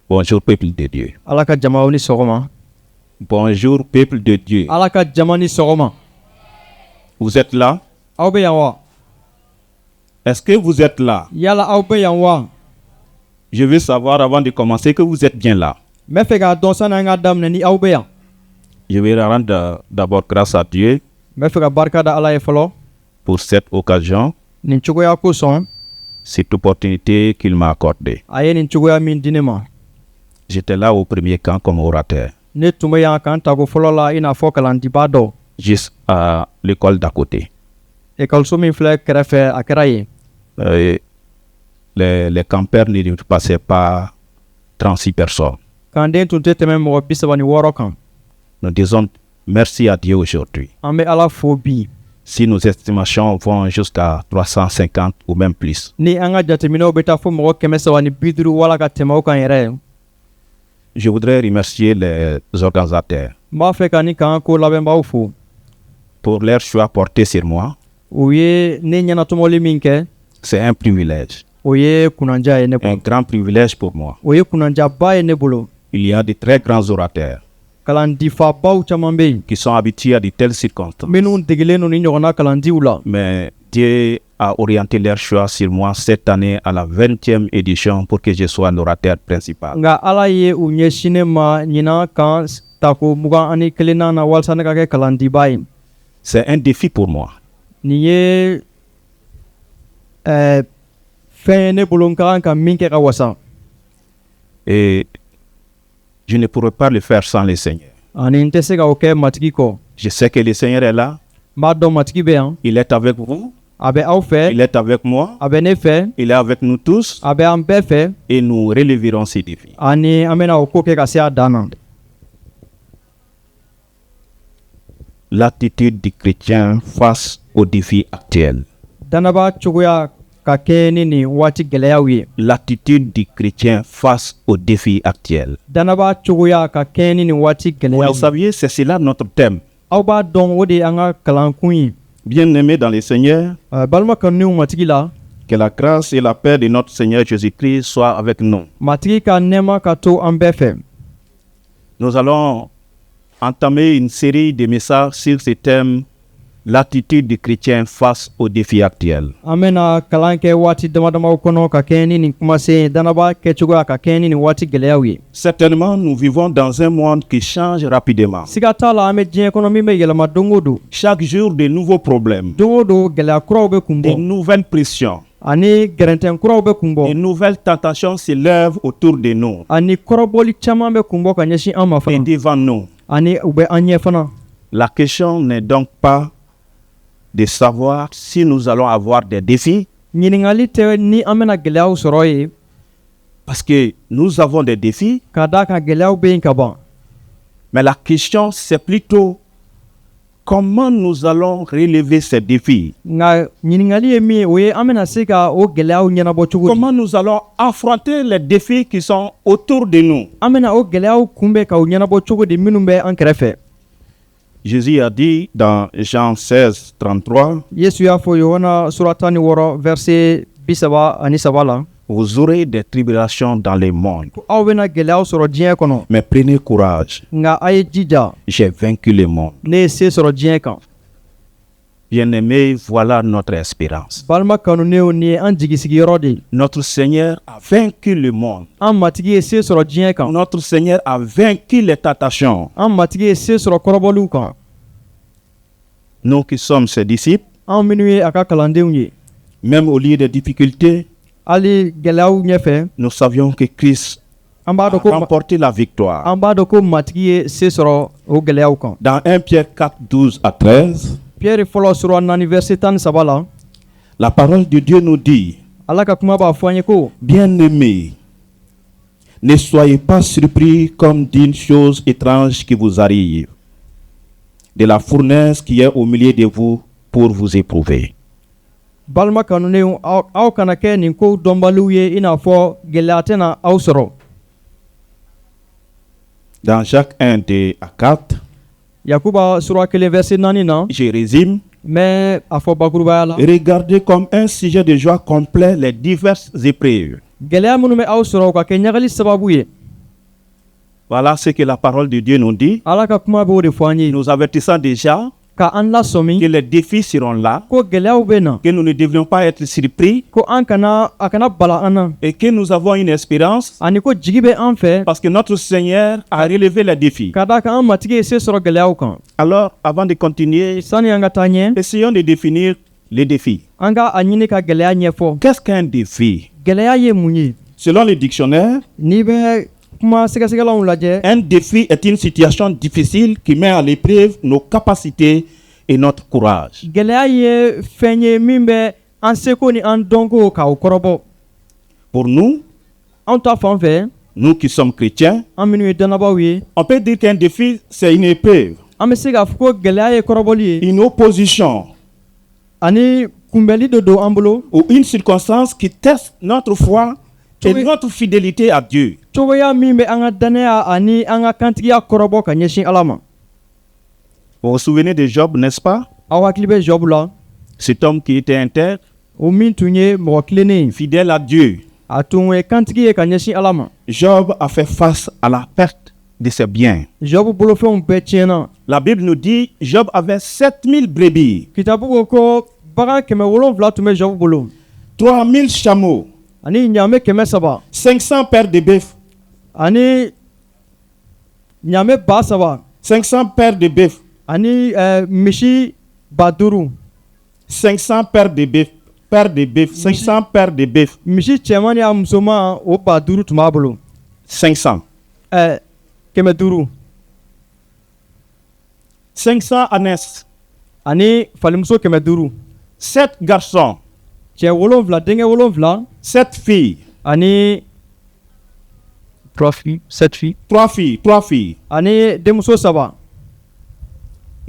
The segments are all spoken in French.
Bonjour peuple de Dieu. Ala ka jamaw ni sɔgɔma. Bonjour peuple de Dieu. Ala ka jama ni sɔgɔma. Vous êtes là? Aw bɛ yan wa? Est-ce que vous êtes là? Yala aw bɛ yan wa? Je veux savoir avant de commencer que vous êtes bien là. N bɛ fɛ k'a dɔn sani an ka daminɛ ni aw bɛ yan. Je vais rendre d'abord grâce à Dieu N bɛ fɛ ka barika da Ala ye fɔlɔ. pour cette occasion, Nin cogoya kosɔn cette opportunité qu'il m'a accordée. a ye nin cogoya min di ne ma. J'étais là au premier camp comme orateur, Ne tun bɛ yan kan tako fɔlɔ la i n'a fɔ kalandiba dɔ. juste à l'école d'à côté. Ekɔliso min filɛ kɛrɛfɛ a kɛra yen. Les campeurs ne passaient pas 36 personnes. Kanden tun tɛ tɛmɛ mɔgɔ 36 kan. Nous disons merci à Dieu aujourd'hui. An bɛ Ala fo bi. Si nos estimations vont jusqu'à 350 ou même plus, Ni an ka jateminɛw bɛ taa fɔ mɔgɔ 350 wala ka tɛmɛ o kan yɛrɛ. je voudrais remercier les organisateurs N b'a fɛ ka ni kan ko labɛnbaaw fo. pour leur choix porté sur moi. U ye ne ɲɛnatɔmɔli min kɛ, C'est un privilège, o ye kunanja ye ne un bolo. grand privilège pour moi. O ye kunanjaba ye ne bolo. Il y a de très grands orateurs Kalandifabaw caman bɛ yen qui sont habitués à de telles circonstances. minnu degelen don ni ɲɔgɔnna kalandiw la. Mais Dieu a orienté leur choix sur moi cette année à la 20e édition pour que je sois l'orateur principal. Nka Ala ye u ɲɛsin ne ma ɲinan kan tako 21 na walasa ne ka kɛ kalandiba ye. C'est un défi pour moi. Nin ye fɛn ye ne bolo n ka kan ka min kɛ ka wasa. Et je ne pourrais pas le faire sans le Seigneur. Ani n tɛ se ka o kɛ matigi kɔ. Je sais que le Seigneur est là, N b'a dɔn matigi bɛ yan, il est avec vous, a bɛ aw fɛ, il est avec moi, a bɛ ne fɛ, il est avec nous tous a bɛ an bɛɛ fɛ, et nous relèverons ces défis. ani an bɛna o ko kɛ ka se a dan na. L'attitude du chrétien face aux défis actuels. Danaba cogoya ka kɛ ni nin waati gɛlɛyaw ye. L'attitude du chrétien face aux défis actuels. Danaba cogoya ka kɛ ni nin waati Vous gɛlɛyaw ye. saviez, c'est cela notre thème. Aw b'a dɔn o de ye an ka kalankun ye. Bien-aimés dans le Seigneur, Balima kanudenw matigi la, que la grâce et la paix de notre Seigneur Jésus-Christ soient avec nous. matigi ka nɛɛma ka to an bɛɛ fɛ. Nous allons entamer une série de messages sur ce thème, l'attitude du chrétien face aux défis actuels. An bɛna kalan kɛ waati damadamaw kɔnɔ ka kɛ ni nin kumasen danaba kɛcogoya ka kɛ ni nin waati gɛlɛyaw ye. Certainement, nous vivons dans un monde qui change rapidement. Siga t'a la an bɛ diɲɛ kɔnɔ min bɛ yɛlɛma don o don. Chaque jour, de nouveaux problèmes, Don o don gɛlɛya kuraw bɛ kun de bɔ nouvelles pressions, ani gɛrɛntɛn kuraw bɛ kun de bɔ nouvelles tentations se lèvent autour de nous ani kɔrɔbɔli caman bɛ kun bɔ ka ɲɛsin an ma et fana devant nous. ani u bɛ an ɲɛ fana. La question n'est donc pas de savoir si nous allons avoir des défis, Ɲininkali tɛ ni an bɛna gɛlɛyaw sɔrɔ ye parce que nous avons des défis, ka d'a kan gɛlɛyaw bɛ yen ka ban. mais la question c'est plutôt comment nous allons relever ces défis, Nka ɲininkali ye min ye o ye an bɛna se ka o gɛlɛyaw ɲɛnabɔ cogo di. comment nous allons affronter les défis qui sont autour de nous. An bɛna o gɛlɛyaw kunbɛn ka o ɲɛnabɔ cogo di minnu bɛ an kɛrɛfɛ. Jésus a dit dans Jean 16, 33, Yesu y'a fɔ Yohana sura 16 verset 33 la vous aurez des tribulations dans le monde, ko aw bɛna gɛlɛyaw sɔrɔ diɲɛ kɔnɔ mais prenez courage, nka a ye jija j'ai vaincu le monde. ne ye se sɔrɔ diɲɛ kan. Bien-aimés, voilà notre espérance. Balima kanunenw nin ye an jigisigiyɔrɔ de ye. Notre Seigneur a vaincu le monde. An matigi ye se sɔrɔ diɲɛ kan. Notre Seigneur a vaincu les tentations. An matigi ye se sɔrɔ kɔrɔbɔliw kan. Nous qui sommes ses disciples, An minnu ye a ka kalandenw ye. même au lieu des difficultés, Hali gɛlɛyaw ɲɛfɛ nous savions que Christ an b'a a dɔn ko remporté la victoire. an b'a dɔn ko matigi ye se sɔrɔ o gɛlɛyaw kan. Dans 1 Pierre 4, 12 à 13, Pierre fɔlɔ sura 4 verset 13 la la parole de Dieu nous dit, Ala ka kuma b'a fɔ an ye ko bien-aimés, ne soyez pas surpris comme d'une chose étrange qui vous arrive, de la fournaise qui est au milieu de vous pour vous éprouver. balima kanunenw aw kana kɛ nin ko dɔnbaliw ye i n'a fɔ gɛlɛya tɛna aw sɔrɔ. Dans Jacques 1, 2 à 4, Yakuba sura 1 verset 4 na je résume, mais a fɔ bakurubaya la regardez comme un sujet de joie complet les diverses épreuves, gɛlɛya minnu bɛ aw sɔrɔ o ka kɛ ɲagali sababu ye. Voilà ce que la parole de Dieu nous dit. Ala ka kuma b'o de fɔ an ye Nous avertissons déjà ka an lasɔmi que les défis seront là, ko gɛlɛyaw bɛ na que nous ne devrions pas être surpris ko a kana bala an na et que nous avons une espérance ani ko jigi bɛ an fɛ parce que notre Seigneur a relevé les défis. ka da kan an matigi ye se sɔrɔ gɛlɛyaw kan. Alors, avant de continuer, Sani an ka taa ɲɛ essayons de définir les défis. an ka a ɲini ka gɛlɛya ɲɛfɔ. Qu'est-ce qu'un défi? Gɛlɛya ye mun ye? Selon le dictionnaire, N'i bɛ kuma sɛgɛsɛgɛlanw lajɛ un défi est une situation difficile qui met à l'épreuve nos capacités et notre courage. gɛlɛya ye fɛn ye min bɛ an seko ni an dɔnko k'aw kɔrɔbɔ. Pour nous, Anw ta fan fɛ nous qui sommes chrétiens, an minnu ye dɔnnabaaw ye on peut dire qu'un défi, c'est une épreuve, an bɛ se k'a fɔ ko gɛlɛya ye kɔrɔbɔli ye une opposition ani kunbɛli de don an bolo ou une circonstance qui teste notre foi et Oui. notre fidélité à Dieu. cogoya min bɛ an ka dannaya ani an ka kantigiya kɔrɔbɔ ka ɲɛsin Ala ma. Vous vous souvenez de Job, n'est-ce pas? Aw hakili bɛ Jɔbu la Cet homme qui était intègre, o min tun ye mɔgɔ tilennen fidèle à Dieu. a tun ye kantigi ye ka ɲɛsin Ala ma. Job a fait face à la perte de ses biens. Jɔbu bolofɛnw bɛɛ tiɲɛna. La Bible nous dit Job avait 7000 brebis, Kitabu ko ko bagan 700 tun bɛ Jɔbu bolo 3000 chameaux, ani ɲaamɛ 300 500 paires de bœufs, ani ɲaamɛ 300 500 paires de bœufs, ani misi 500 500 paires de bœufs, 500 paires de bœufs, misi cɛman ni a musoman o 500 tun b'a bolo 500. 500 500 ânesses, ani falimuso 500 7 garçons, cɛ 7 denkɛ 7 7 filles, ani 3 filles. ani denmuso 3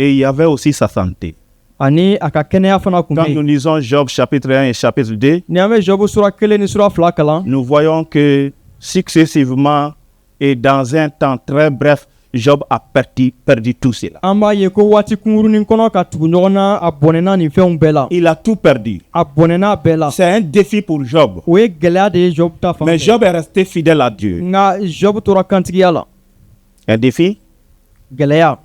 Et il y avait aussi sa santé. ani a ka kɛnɛya fana kun Quand bɛ nous yen. lisons Job chapitre 1 et chapitre 2, Ni an bɛ Jɔbu sura 1 ni sura 2 kalan nous voyons que successivement et dans un temps très bref, Job a perdu tout cela. an b'a ye ko waati kunkurunin kɔnɔ ka tugu ɲɔgɔn na a bɔnɛna nin fɛnw bɛɛ la Il a tout perdu. a bɔnɛna bɛɛ la. C'est un défi pour Job. O ye gɛlɛya de ye Jɔbu ta fan Mais fɛ. Job est resté fidèle à Dieu. Nka Jɔbu tora kantigiya la. Un défi, Gɛlɛya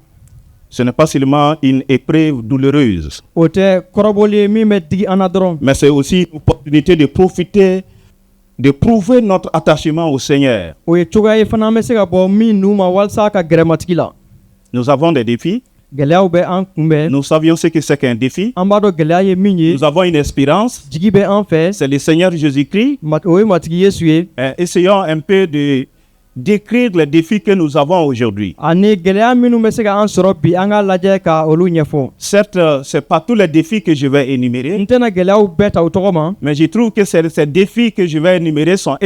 ce n'est pas seulement une épreuve douloureuse, o tɛ kɔrɔbɔli ye min bɛ digi an na dɔrɔn. mais c'est aussi une opportunité de profiter, de prouver notre attachement au Seigneur. O ye cogoya ye fana an bɛ se ka bɔ min nu ma walasa ka gɛrɛ matigi la. Nous avons des défis. Gɛlɛyaw bɛ an kunbɛn. Nous savions ce que c'est qu'un défi. An b'a dɔn gɛlɛya ye min ye. Nous avons une espérance. Jigi bɛ an fɛ. C'est le Seigneur Jésus-Christ. O ye matigi Yesu ye. Essayons un peu de décrire les défis que nous avons aujourd'hui. Ani gɛlɛya minnu bɛ se ka an sɔrɔ bi an ka lajɛ ka olu ɲɛfɔ. Certes, ce n'est pas tous les défis que je vais énumérer, N tɛna gɛlɛyaw bɛɛ ta o tɔgɔ ma. mais je trouve que ces défis que je vais énumérer sont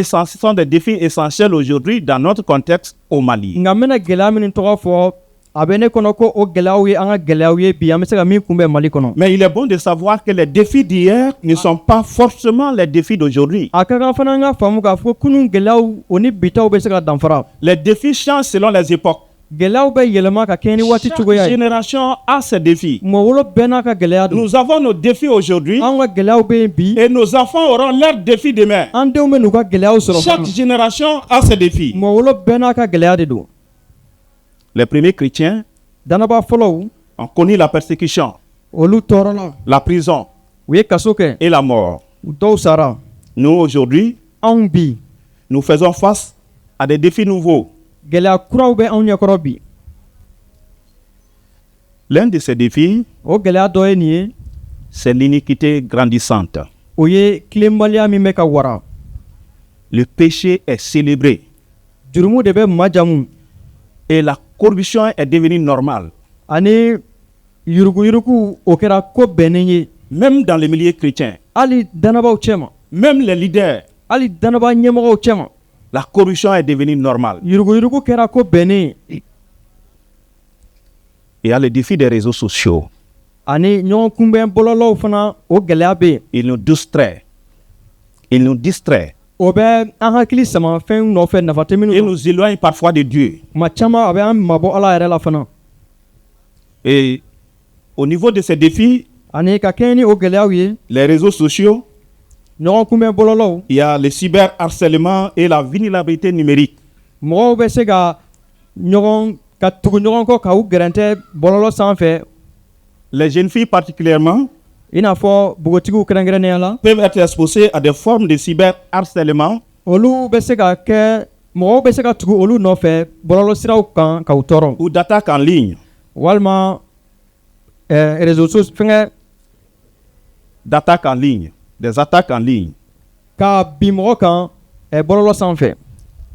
des défis essentiels aujourd'hui dans notre contexte au Mali. Nka n bɛna gɛlɛya minnu tɔgɔ fɔ a bɛ ne kɔnɔ ko o gɛlɛyaw ye an ka gɛlɛyaw ye bi an bɛ se ka min kunbɛn Mali kɔnɔ. Mais il est bon de savoir que les défis d'hier ne sont pas forcément les défis d'aujourd'hui. A ka kan fana an ka faamu k'a fɔ kunun gɛlɛyaw o ni bitaw bɛ se ka danfara. Les défis changent selon les époques. Gɛlɛyaw bɛ yɛlɛma ka kɛɲɛ ni waati Chaque cogoya ye. génération a ses défis. Mɔgɔ wolo bɛɛ n'a ka gɛlɛya don. Nous avons nos défis aujourd'hui An ka gɛlɛyaw bɛ yen bi. et nos enfants auront leurs défis demain. An denw bɛ n'u ka gɛlɛyaw sɔrɔ Chaque fana. génération a ses défis. Mɔgɔ wolo bɛɛ n'a ka gɛlɛya de don. Les premiers chrétiens Dannaba fɔlɔw ont connu la persécution, olu tɔɔrɔla. la prison U ye kaso kɛ. et la mort. U dɔw sara. Nous, aujourd'hui, Anw bi nous faisons face à des défis nouveaux. gɛlɛya kuraw bɛ anw ɲɛkɔrɔ bi. L'un de ces défis, O gɛlɛya dɔ ye nin ye. c'est l'iniquité grandissante. O ye tilenbaliya min bɛ ka wara. Le péché est célébré Jurumu de bɛ majamu. et la corruption est devenue normale. Ani yuruguyurugu o kɛra ko bɛnnen ye. Même dans les milieux chrétiens, Hali dannabaw cɛma. même les leaders, Hali dannaba ɲɛmɔgɔw cɛma. la corruption est devenue normale. Yuruguyurugu kɛra ko bɛnnen ye. Il y a le défi des réseaux sociaux. Ani ɲɔgɔn kunbɛn bɔlɔlɔw fana o gɛlɛya bɛ yen. Ils nous distraient. Ils nous distraient. O bɛ an hakili sama fɛn nɔfɛ nafa tɛ minnu Ils na. nous éloignent parfois de Dieu. Kuma caman a bɛ an mabɔ Ala yɛrɛ la fana. Et au niveau de ces défis, Ani ka kɛɲɛ ni o gɛlɛyaw ye. les réseaux sociaux, Ɲɔgɔn kunbɛn bɔlɔlɔw. il y a le cyberharcèlement et la vulnérabilité numérique. Mɔgɔw bɛ se ka ɲɔgɔn ka tugu ɲɔgɔn kɔ ka u gɛrɛntɛ bɔlɔlɔ sanfɛ Les jeunes filles particulièrement i n'a fɔ bogotigiw kɛrɛnkɛrɛnnenya la peuvent être exposées à des formes de cyberharcèlement olu bɛ se ka kɛ mɔgɔw bɛ se ka tugu olu nɔfɛ bɔlɔlɔ siraw kan ka u tɔɔrɔ ou d'attaques en ligne. walima réseaux sociaux fɛngɛ D'attaques en ligne, des attaques en ligne. ka bin mɔgɔ kan bɔlɔlɔ sanfɛ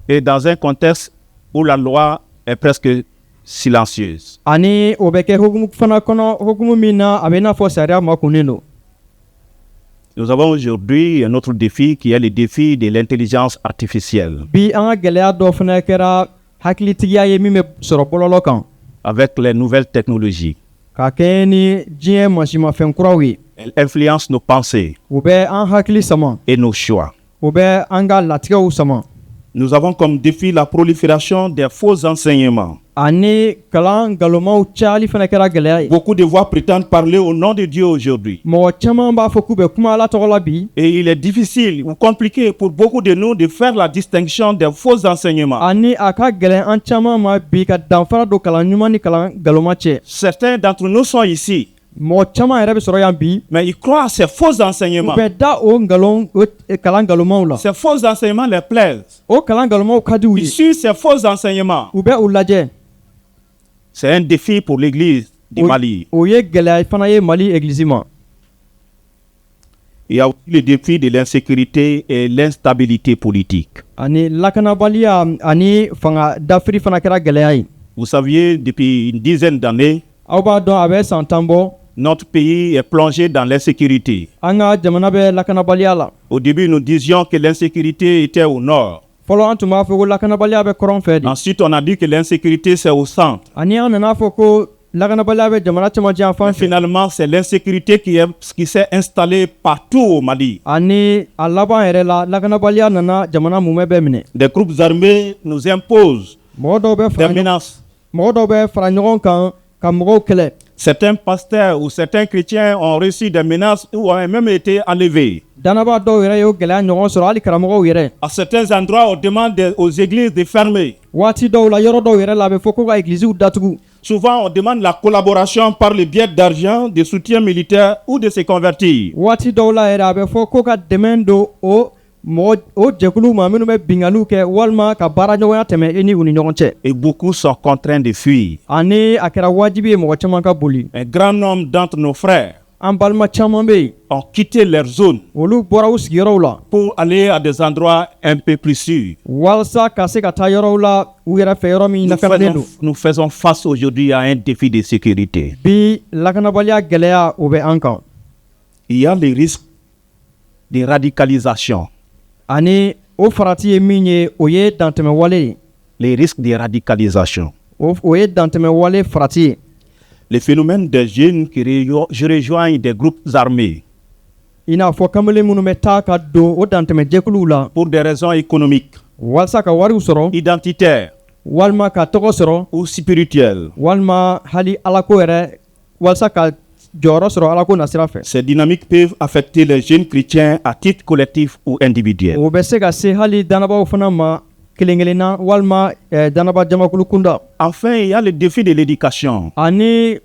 Et dans un contexte où la loi est presque silencieuse. ani o bɛ kɛ hukumu fana kɔnɔ hukumu min na a bɛ i n'a fɔ sariya makunnen don Nous avons aujourd'hui un autre défi qui est le défi de l'intelligence artificielle. bi an ka gɛlɛya dɔ fana kɛra hakilitigiya ye min bɛ sɔrɔ bɔlɔlɔ kan Avec les nouvelles technologies. ka kɛɲɛ ni diɲɛ mansimafɛn kuraw ye Elle influence nos pensées u bɛ an hakili sama et nos choix. u bɛ an ka latigɛw sama Nous avons comme défi la prolifération des faux enseignements. ani kalan nkalonmaw cayali fana kɛra gɛlɛya ye Beaucoup de voix prétendent parler au nom de Dieu aujourd'hui. mɔgɔ caman b'a fɔ k'u bɛ kuma ala tɔgɔ la bi Et il est difficile ou compliqué pour beaucoup de nous de faire la distinction des faux enseignements. ani a ka gɛlɛn an caman ma bi ka danfara don kalan ɲuman ni kalan nkalonma cɛ Certains d'entre nous sont ici, mɔgɔ caman yɛrɛ bɛ sɔrɔ yan bi mais ils croient à ces faux u enseignements. bɛ da o kalan nkalonmaw la Ces faux enseignements les plaisent. o kalan nkalonmaw ka di u Ils ye suivent ces faux enseignements. u bɛ u lajɛ C'est un défi pour l'Église du Mali. o ye gɛlɛya fana ye mali egilizi ma Il y a aussi le défi de l'insécurité et l'instabilité politique. ani lakanabaliya ani fanga dafiri fana kɛra gɛlɛya ye Vous saviez, depuis une dizaine d'années, aw b'a dɔn a bɛ san 10 bɔ notre pays est plongé dans l'insécurité. an ka jamana bɛ lakanabaliya la Au début, nous disions que l'insécurité était au nord. fɔlɔ an tun b'a fɔ ko lakanabaliya bɛ kɔrɔn fɛ de Ensuite, on a dit que l'insécurité, c'est au centre. ani an nana fɔ ko lakanabaliya bɛ jamana cɛmancɛ yan fan fɛ Finalement, c'est l'insécurité qui s'est installée partout au Mali. ani a laban yɛrɛ la lakanabaliya nana jamana mumɛ bɛɛ minɛ Des groupes armés nous imposent mɔgɔ dɔw bɛ des fara ɲɔgɔn menaces. mɔgɔ dɔw bɛ fara ɲɔgɔn kan ka mɔgɔw kɛlɛ Certains pasteurs ou certains chrétiens ont reçu des menaces ou ont même été enlevés. danaba dɔw yɛrɛ y'o gɛlɛya ɲɔgɔn sɔrɔ hali karamɔgɔw yɛrɛ À certains endroits, on demande aux églises de fermer. waati dɔw la yɔrɔ dɔw yɛrɛ la a bɛ fɔ ko ka egiliziw datugu Souvent, on demande la collaboration par le biais d'argent, de soutien militaire ou de se convertir. waati dɔw la yɛrɛ a bɛ fɔ ko ka dɛmɛ don o jɛkuluw ma minnu bɛ bingaliw kɛ walima ka baara ɲɔgɔnya tɛmɛ i ni u ni ɲɔgɔn cɛ Et beaucoup sont contraints de fuir. ani a kɛra wajibi ye mɔgɔ caman ka boli Un grand nombre d'entre nos frères an balima caman bɛ yen ont quitté leur zone olu bɔra u sigiyɔrɔw la pour aller à des endroits un peu plus sûrs. walasa ka se ka taa yɔrɔw la u yɛrɛ fɛ yɔrɔ min lakanalen don Nous faisons face aujourd'hui à un défi de sécurité. bi lakanabaliya gɛlɛya o bɛ an kan Il y a les risques de radicalisation. ani o farati ye min ye o ye dantɛmɛwale ye Les risques de radicalisation. o ye dantɛmɛwale farati ye Le phénomène des jeunes qui rejoignent des groupes armés i n'a fɔ kamalen minnu bɛ taa ka don o dantɛmɛjɛkuluw la pour des raisons économiques, walasa ka wariw sɔrɔ identitaires walima ka tɔgɔ sɔrɔ ou spirituelles. walima hali alako yɛrɛ walasa ka jɔyɔrɔ sɔrɔ alako nasira fɛ Ces dynamiques peuvent affecter les jeunes chrétiens à titre collectif ou individuel. o bɛ se ka se hali dannabaw fana ma kelen kelenna walima dannaba jamakulu kunda Enfin, il y a le défi de l'éducation, ani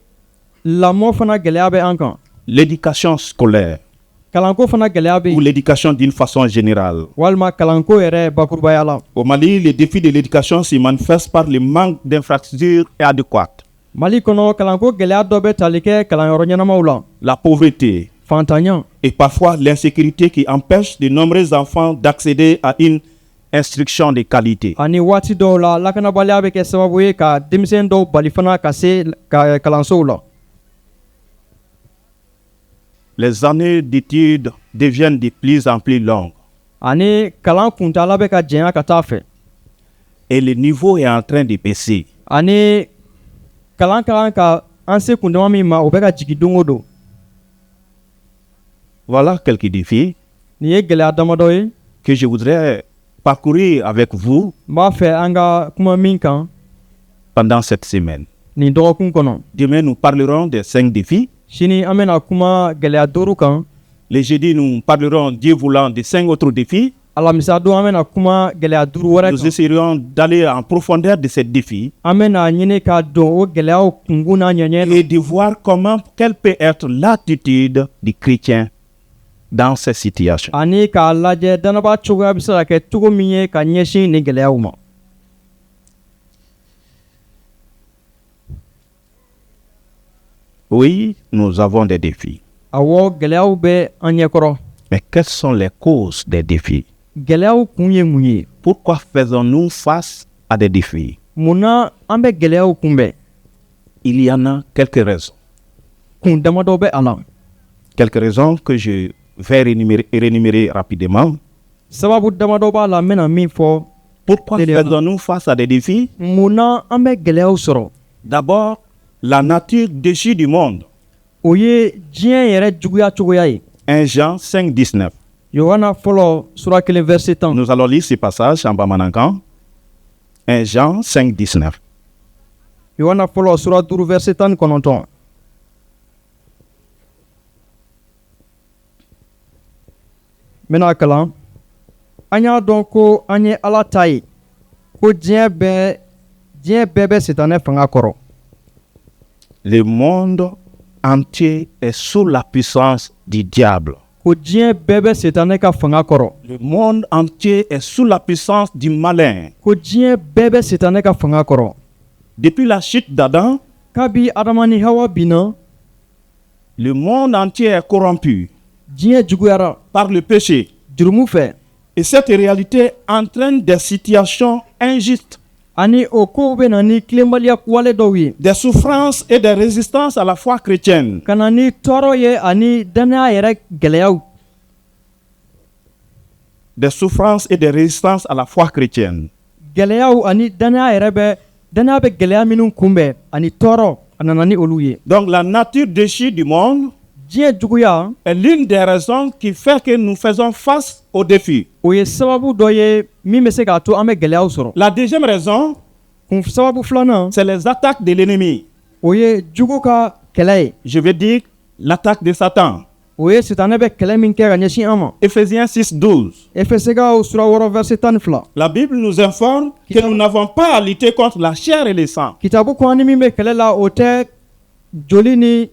lamɔ fana gɛlɛya bɛ an kan l'éducation scolaire kalanko fana gɛlɛya bɛ ou yen l'éducation d'une façon générale. walima kalanko yɛrɛ bakurubaya la Au Mali, le défi de l'éducation se manifeste par le manque d'infrastructures adéquates, mali kɔnɔ kalanko gɛlɛya dɔ bɛ tali kɛ kalanyɔrɔ ɲɛnamaw la la pauvreté fantanya et parfois l'insécurité qui empêche de nombreux enfants d'accéder à une instruction de qualité. ani waati dɔw la lakanabaliya bɛ kɛ sababu ye ka denmisɛn dɔw bali fana ka se kalansow la Les années d'études deviennent de plus en plus longues ani kalan kuntala bɛ ka jɛnya ka taa fɛ et le niveau est en train de baisser. ani kalan ka kan ka an se kundama min ma o bɛ ka jigin don o don Voilà quelques défis nin ye gɛlɛya damadɔ ye que je voudrais parcourir avec vous n b'a fɛ an ka kuma min kan pendant cette semaine. nin dɔgɔkun kɔnɔ Demain, nous parlerons des 5 défis. sini an bɛna kuma gɛlɛya 5 kan Le jeudi, nous parlerons, Dieu voulant, des 5 autres défis. alamisa don an bɛna kuma gɛlɛya 5 wɛrɛ Nous kan. essayerons d'aller en profondeur de ces défis An bɛna ɲini k'a dɔn o gɛlɛyaw kunkun n'a ɲɛɲɛ et de voir quelle peut être l'attitude du chrétien dans ces situations. ani k'a lajɛ danaba cogoya bɛ se ka kɛ cogo min ye ka ɲɛsin nin gɛlɛyaw ma. Oui, nous avons des défis. Awɔ gɛlɛyaw bɛ an ɲɛkɔrɔ. Mais quelles sont les causes des défis? Gɛlɛyaw kun ye mun ye? Pourquoi faisons-nous face à des défis? Munna an bɛ gɛlɛyaw kunbɛn? Il y en a quelques raisons. Kun damadɔ bɛ a la. Quelques raisons que je vais réénumérer rapidement. Sababu damadɔ b'a la n bɛna min fɔ. Pourquoi Télé- faisons-nous face à des défis? Munna an bɛ gɛlɛyaw sɔrɔ? D'abord, la nature déchue du monde. O ye diɲɛ yɛrɛ juguya cogoya ye. 1 Jean 5, 19. Yohana fɔlɔ sura 1 verset 10. Nous allons lire ce passage en bamanankan. 1 Jean 5, 19. Yohana fɔlɔ sura 5 verset 19. N bɛna kalan. An y'a dɔn ko an ye Ala ta ye, ko diɲɛ bɛɛ bɛ Sitanɛ fanga kɔrɔ. Le monde entier est sous la puissance du diable. Ko diɲɛ bɛɛ bɛ Sitanɛ ka fanga kɔrɔ. Le monde entier est sous la puissance du malin. Ko diɲɛ bɛɛ bɛ Sitanɛ ka fanga kɔrɔ. Depuis la chute d'Adam, Kabi Adama ni Hawa binna, le monde entier est corrompu diɲɛ juguyara par le péché. jurumu fɛ. Et cette réalité entraîne des situations injustes, Ani o kow bɛ na ni tilenbaliya wale dɔw ye. des souffrances et des résistances à la foi chrétienne. Ka na ni tɔɔrɔ ye ani danaya yɛrɛ gɛlɛyaw. Des souffrances et des résistances à la foi chrétienne. Gɛlɛyaw ani danaya bɛ gɛlɛya minnu kunbɛn ani tɔɔrɔ a nana ni olu ye. Donc la nature déchue du monde Diɲɛ juguya est l'une des raisons qui fait que nous faisons face aux défis. o ye sababu dɔ ye min bɛ se k'a to an bɛ gɛlɛyaw sɔrɔ. La deuxième raison, Kun sababu filanan c'est les attaques de l'ennemi. o ye jugu ka kɛlɛ ye. Je veux dire l'attaque de Satan. O ye Sitanɛ bɛ kɛlɛ min kɛ ka ɲɛsin an ma. Éphésiens 6, 12. Efɛsɛkaw sura 6 verset 12. La Bible nous informe que nous n'avons pas à lutter contre la chair et le sang. Kitabu kɔn ni min bɛ kɛlɛ la o tɛ joli ni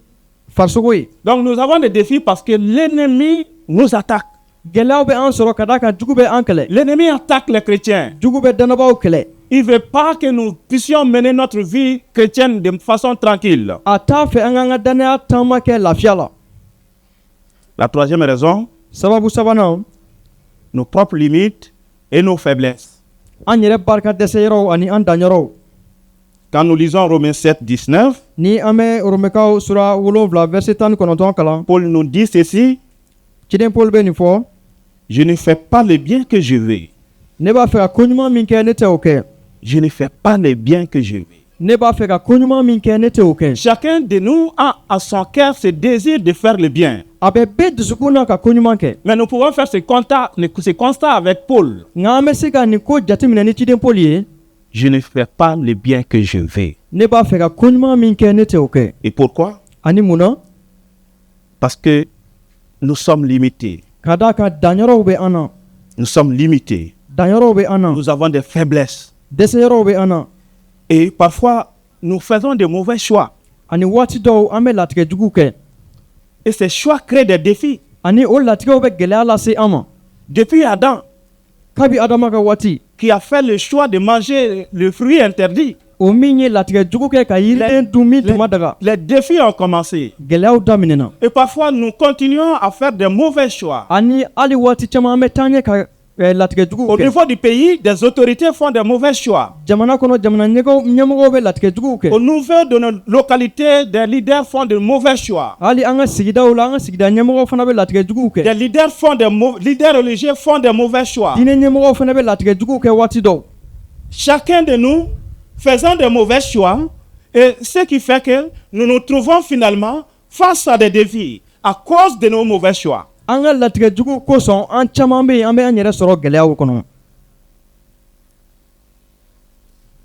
farisogo ye. Donc nous avons des défis parce que l'ennemi nous attaque. Gɛlɛyaw bɛ an sɔrɔ ka d'a kan jugu bɛ an kɛlɛ. L'ennemi attaque les chrétiens. Jugu bɛ dannabaw kɛlɛ. Il ne veut pas que nous puissions mener notre vie chrétienne de façon tranquille. A t'a fɛ an k'an ka danaya taama kɛ lafiya la. La troisième raison, Sababu sabanan, nos propres limites et nos faiblesses. an yɛrɛ barika dɛsɛyɔrɔw ani an danyɔrɔw. Quand nous lisons Romains 7, 19, Ni an bɛ Romɛkaw sura 7 verset 19 kalan, Paul nous dit ceci: ciden Paul bɛ nin fɔ: je ne fais pas le bien que je veux. ne b'a fɛ ka koɲuman min kɛ ne tɛ o kɛ. Je ne fais pas le bien que je veux. Ne b'a fɛ ka koɲuman min kɛ ne tɛ o kɛ. Chacun de nous a à son cœur ce désir de faire le bien. A bɛ bɛɛ dusukun na ka koɲuman kɛ. Mais nous pouvons faire ce constat avec Paul. Nka an bɛ se ka nin ko jateminɛ ni ciden Paul ye. Je ne fais pas le bien que je veux. Ne b'a fɛ ka koɲuman min kɛ ne tɛ o kɛ. Et pourquoi? Ani mun na? Parce que nous sommes limités. Ka d'a kan danyɔrɔw bɛ an na. Nous sommes limités. Danyɔrɔw bɛ an na. Nous avons des faiblesses. Dɛsɛyɔrɔw bɛ an na. Et parfois, nous faisons de mauvais choix. Ani waati dɔw an bɛ latigɛ juguw kɛ. Et ces choix créent des défis. Ani o latigɛw bɛ gɛlɛya lase an ma. Depuis Adam, Kabi Adama ka waati, qui a fait le choix de manger le fruit interdit, o min ye latigɛ jugu kɛ ka yiriden dun min tun ma daga. les défis ont commencé. Gɛlɛyaw daminɛna. Et parfois, nous continuons à faire de mauvais choix. Ani hali waati caman an bɛ taa ɲɛ ka latigɛ juguw Au kɛ. niveau du pays, des autorités font de mauvais choix. Jamana kɔnɔ jamana ɲɛmɔgɔw bɛ latigɛ juguw kɛ. Au niveau de nos localités, des leaders font de mauvais choix. Hali an ka sigidaw la an ka sigida ɲɛmɔgɔw fana bɛ latigɛ juguw kɛ. Des leaders leaders religieux font de mauvais choix. Diinɛ ɲɛmɔgɔw fana bɛ latigɛ juguw kɛ waati dɔw. Chacun de nous faisant de mauvais choix, et ce qui fait que nous nous trouvons finalement face à des défis à cause de nos mauvais choix. An ka latigɛ juguw kosɔn an caman bɛ yen an bɛ an yɛrɛ sɔrɔ gɛlɛyaw kɔnɔ.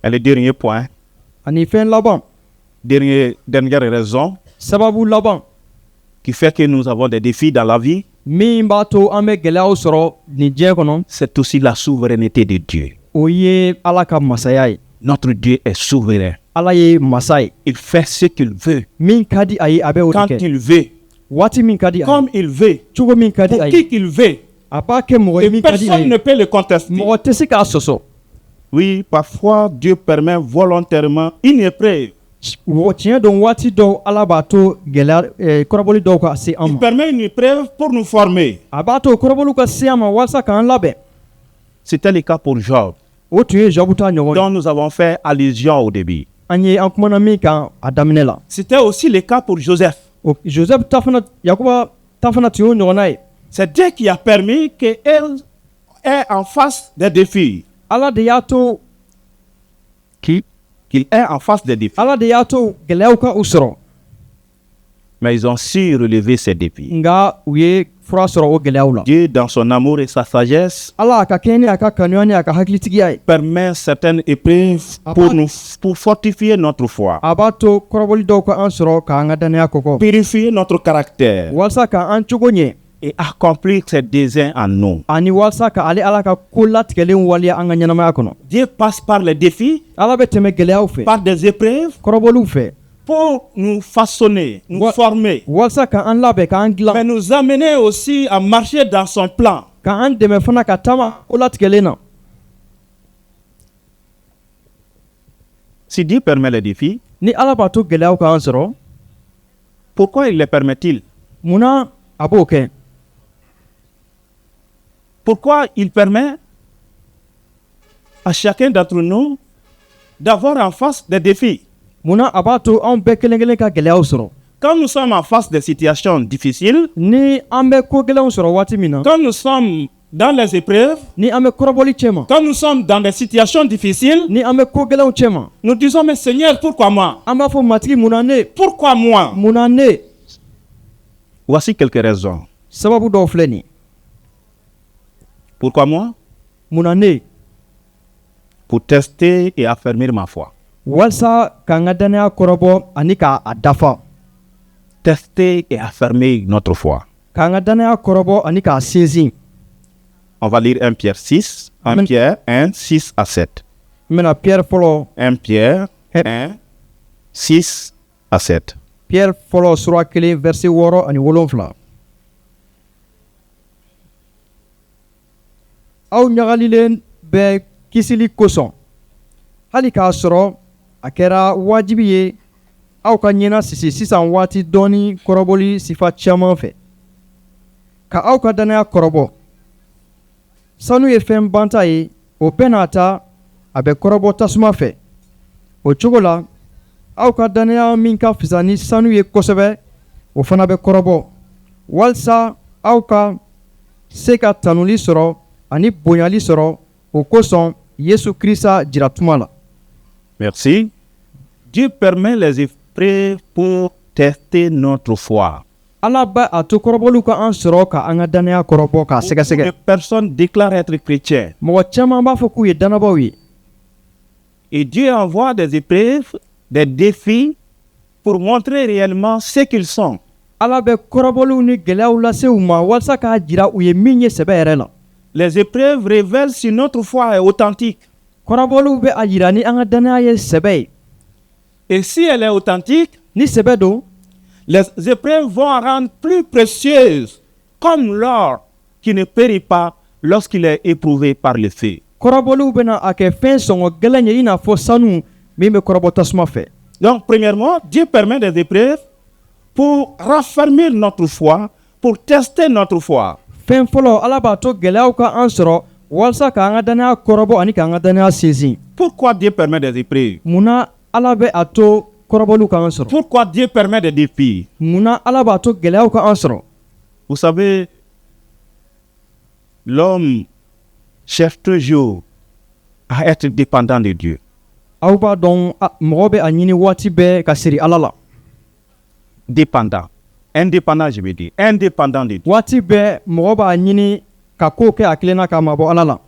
Et le dernier point, Ani fɛn laban, dernière raison sababu laban, qui fait que nous avons des défis dans la vie, min b'a to an bɛ gɛlɛyaw sɔrɔ nin diɲɛ kɔnɔ c'est aussi la souveraineté de Dieu. o ye ala ka masaya ye. Notre Dieu est souverain. ala ye masa ye Il fait ce qu'il veut, min ka di a ye a bɛ o de quand kɛ il veut, waati min ka di a ye comme il veut, cogo min ka di pour a qui ye qu'il veut. a b'a kɛ mɔgɔ ye Et min ka di a personne ne ye peut le contester. mɔgɔ tɛ se k'a sɔsɔ. Oui, parfois Dieu permet volontairement une épreuve. Tiɲɛ don waati dɔw ala b'a to gɛlɛya kɔrɔbɔli dɔw ka se an Il ma permet une épreuve pour nous former. a b'a to kɔrɔbɔliw ka se an ma walasa k'an labɛn. C'était le cas pour Job, o tun ye Jobu ta ɲɔgɔn ye. dont nous avons fait allusion au début. an kumana min kan a daminɛ la. C'était aussi le cas pour Joseph. o Joseph ta fana Yakuba ta fana tun y'o ɲɔgɔnna ye. C'est Dieu qui a permis qu'elle ait en face des défis. ala de y'a to Qu'il est en face des défis. ala de y'a to gɛlɛyaw ka u sɔrɔ Mais ils ont su relever ces défis. nga u ye fura sɔrɔ o gɛlɛyaw la. Dieu, dans son amour et sa sagesse, ala a ka kɛɲɛ ni a ka kanuya ni a ka hakilitigiya ye. permet certaines épreuves pour fortifier notre foi, a b'a to kɔrɔbɔli dɔw ka an sɔrɔ k'an ka dannaya kɔkɔ purifier notre caractère walasa k'an cogo ɲɛ et accomplir ses désirs en nous. ani walasa ka ale ala ka ko latigɛlen waleya an ka ɲɛnamaya kɔnɔ. Dieu passe par les défis, ala bɛ tɛmɛ gɛlɛyaw fɛ par des épreuves, kɔrɔbɔliw fɛ pour nous façonner, nous former, walasa k'an labɛn k'an mais dilan nous amener aussi à marcher dans son plan. k'an dɛmɛ fana ka taama ko latigɛlen na. Si Dieu permet les défis, ni ala b'a to gɛlɛyaw k'an sɔrɔ pourquoi il les permet-il? munna a b'o kɛ. Pourquoi il permet à chacun d'entre nous d'avoir en face des défis? munna a b'a to anw bɛɛ kelen kelen ka gɛlɛyaw sɔrɔ. Quand nous sommes en face des situations difficiles, ni an bɛ ko gɛlɛnw sɔrɔ waati min na quand nous sommes dans les épreuves, ni an bɛ kɔrɔbɔli cɛ ma quand nous sommes dans des situations difficiles, ni an bɛ ko gɛlɛnw cɛ ma nous disons, mais Seigneur, pourquoi moi? an b'a fɔ matigi munna ne Pourquoi moi? munna ne. Voici quelques raisons. sababu dɔw filɛ nin ye. Pourquoi moi? munna ne Pour tester et affermir ma foi. walasa k'an ka dannaya kɔrɔbɔ ani k'a dafa. Tester et affermir notre foi. k'an ka dannaya kɔrɔbɔ ani k'a sinsin. On va lire 1 Pierre 6, 1 Pierre 1, 6 à 7. n bɛna Pierre fɔlɔ 1 Pierre 1, 6 à 7. Pierre fɔlɔ sura 1 verset 6 ani 7. aw ɲagalilen bɛ kisili kosɔn hali k'a sɔrɔ a kɛra wajibi ye aw ka ɲɛna sisi sisan waati dɔɔni kɔrɔbɔli sifa caman fɛ ka aw ka dannaya kɔrɔbɔ. sanu ye fɛn banta ye o bɛɛ n'a ta a bɛ kɔrɔbɔ tasuma fɛ o cogo la aw ka dannaya min ka fisa ni sanu ye kosɛbɛ o fana bɛ kɔrɔbɔ walasa aw ka se ka tanuli sɔrɔ ani bonyali sɔrɔ o kosɔn Yesu Krista jira tuma la. Merci. Dieu permet les épreuves pour tester notre foi. ala bɛ a to kɔrɔbɔliw ka an sɔrɔ ka an ka dannaya kɔrɔbɔ k'a Les sɛgɛsɛgɛ. personnes déclarent être chrétiens. mɔgɔ caman b'a fɔ k'u ye dannabaw ye Et Dieu envoie des épreuves, des défis pour montrer réellement ce qu'ils sont. ala bɛ kɔrɔbɔliw ni gɛlɛyaw lase u ma walasa k'a jira u ye min ye sɛbɛ yɛrɛ la. Les épreuves révèlent si notre foi est authentique. kɔrɔbɔliw bɛ a jira ni an ka dannaya ye sɛbɛ ye. Et si elle est authentique, ni sɛbɛ don les épreuves vont rendre plus précieuses, comme l'or qui ne périt pas lorsqu'il est éprouvé par le feu. kɔrɔbɔliw bɛna a kɛ fɛn sɔngɔ gɛlɛn ye i n'a fɔ sanu min bɛ kɔrɔbɔ tasuma fɛ. Donc, premièrement, Dieu permet des épreuves pour raffermir notre foi, pour tester notre foi. fɛn fɔlɔ ala b'a to gɛlɛyaw ka an sɔrɔ walasa k'an ka dannaya kɔrɔbɔ ani k'an ka dannaya sinsin. Pourquoi Dieu permet des épreuves? munna ala bɛ a to kɔrɔbɔliw ka an sɔrɔ. Pourquoi Dieu permet des défis? munna ala b'a to gɛlɛyaw ka an sɔrɔ. Vous savez, l'homme cherche toujours à être dépendant de Dieu. aw b'a dɔn mɔgɔ bɛ a ɲini waati bɛɛ ka siri ala la. Dépendant. Indépendant, je veux dire. Indépendant de Dieu. waati bɛɛ mɔgɔ b'a ɲini ka kow kɛ a kelenna k'a mabɔ ala la.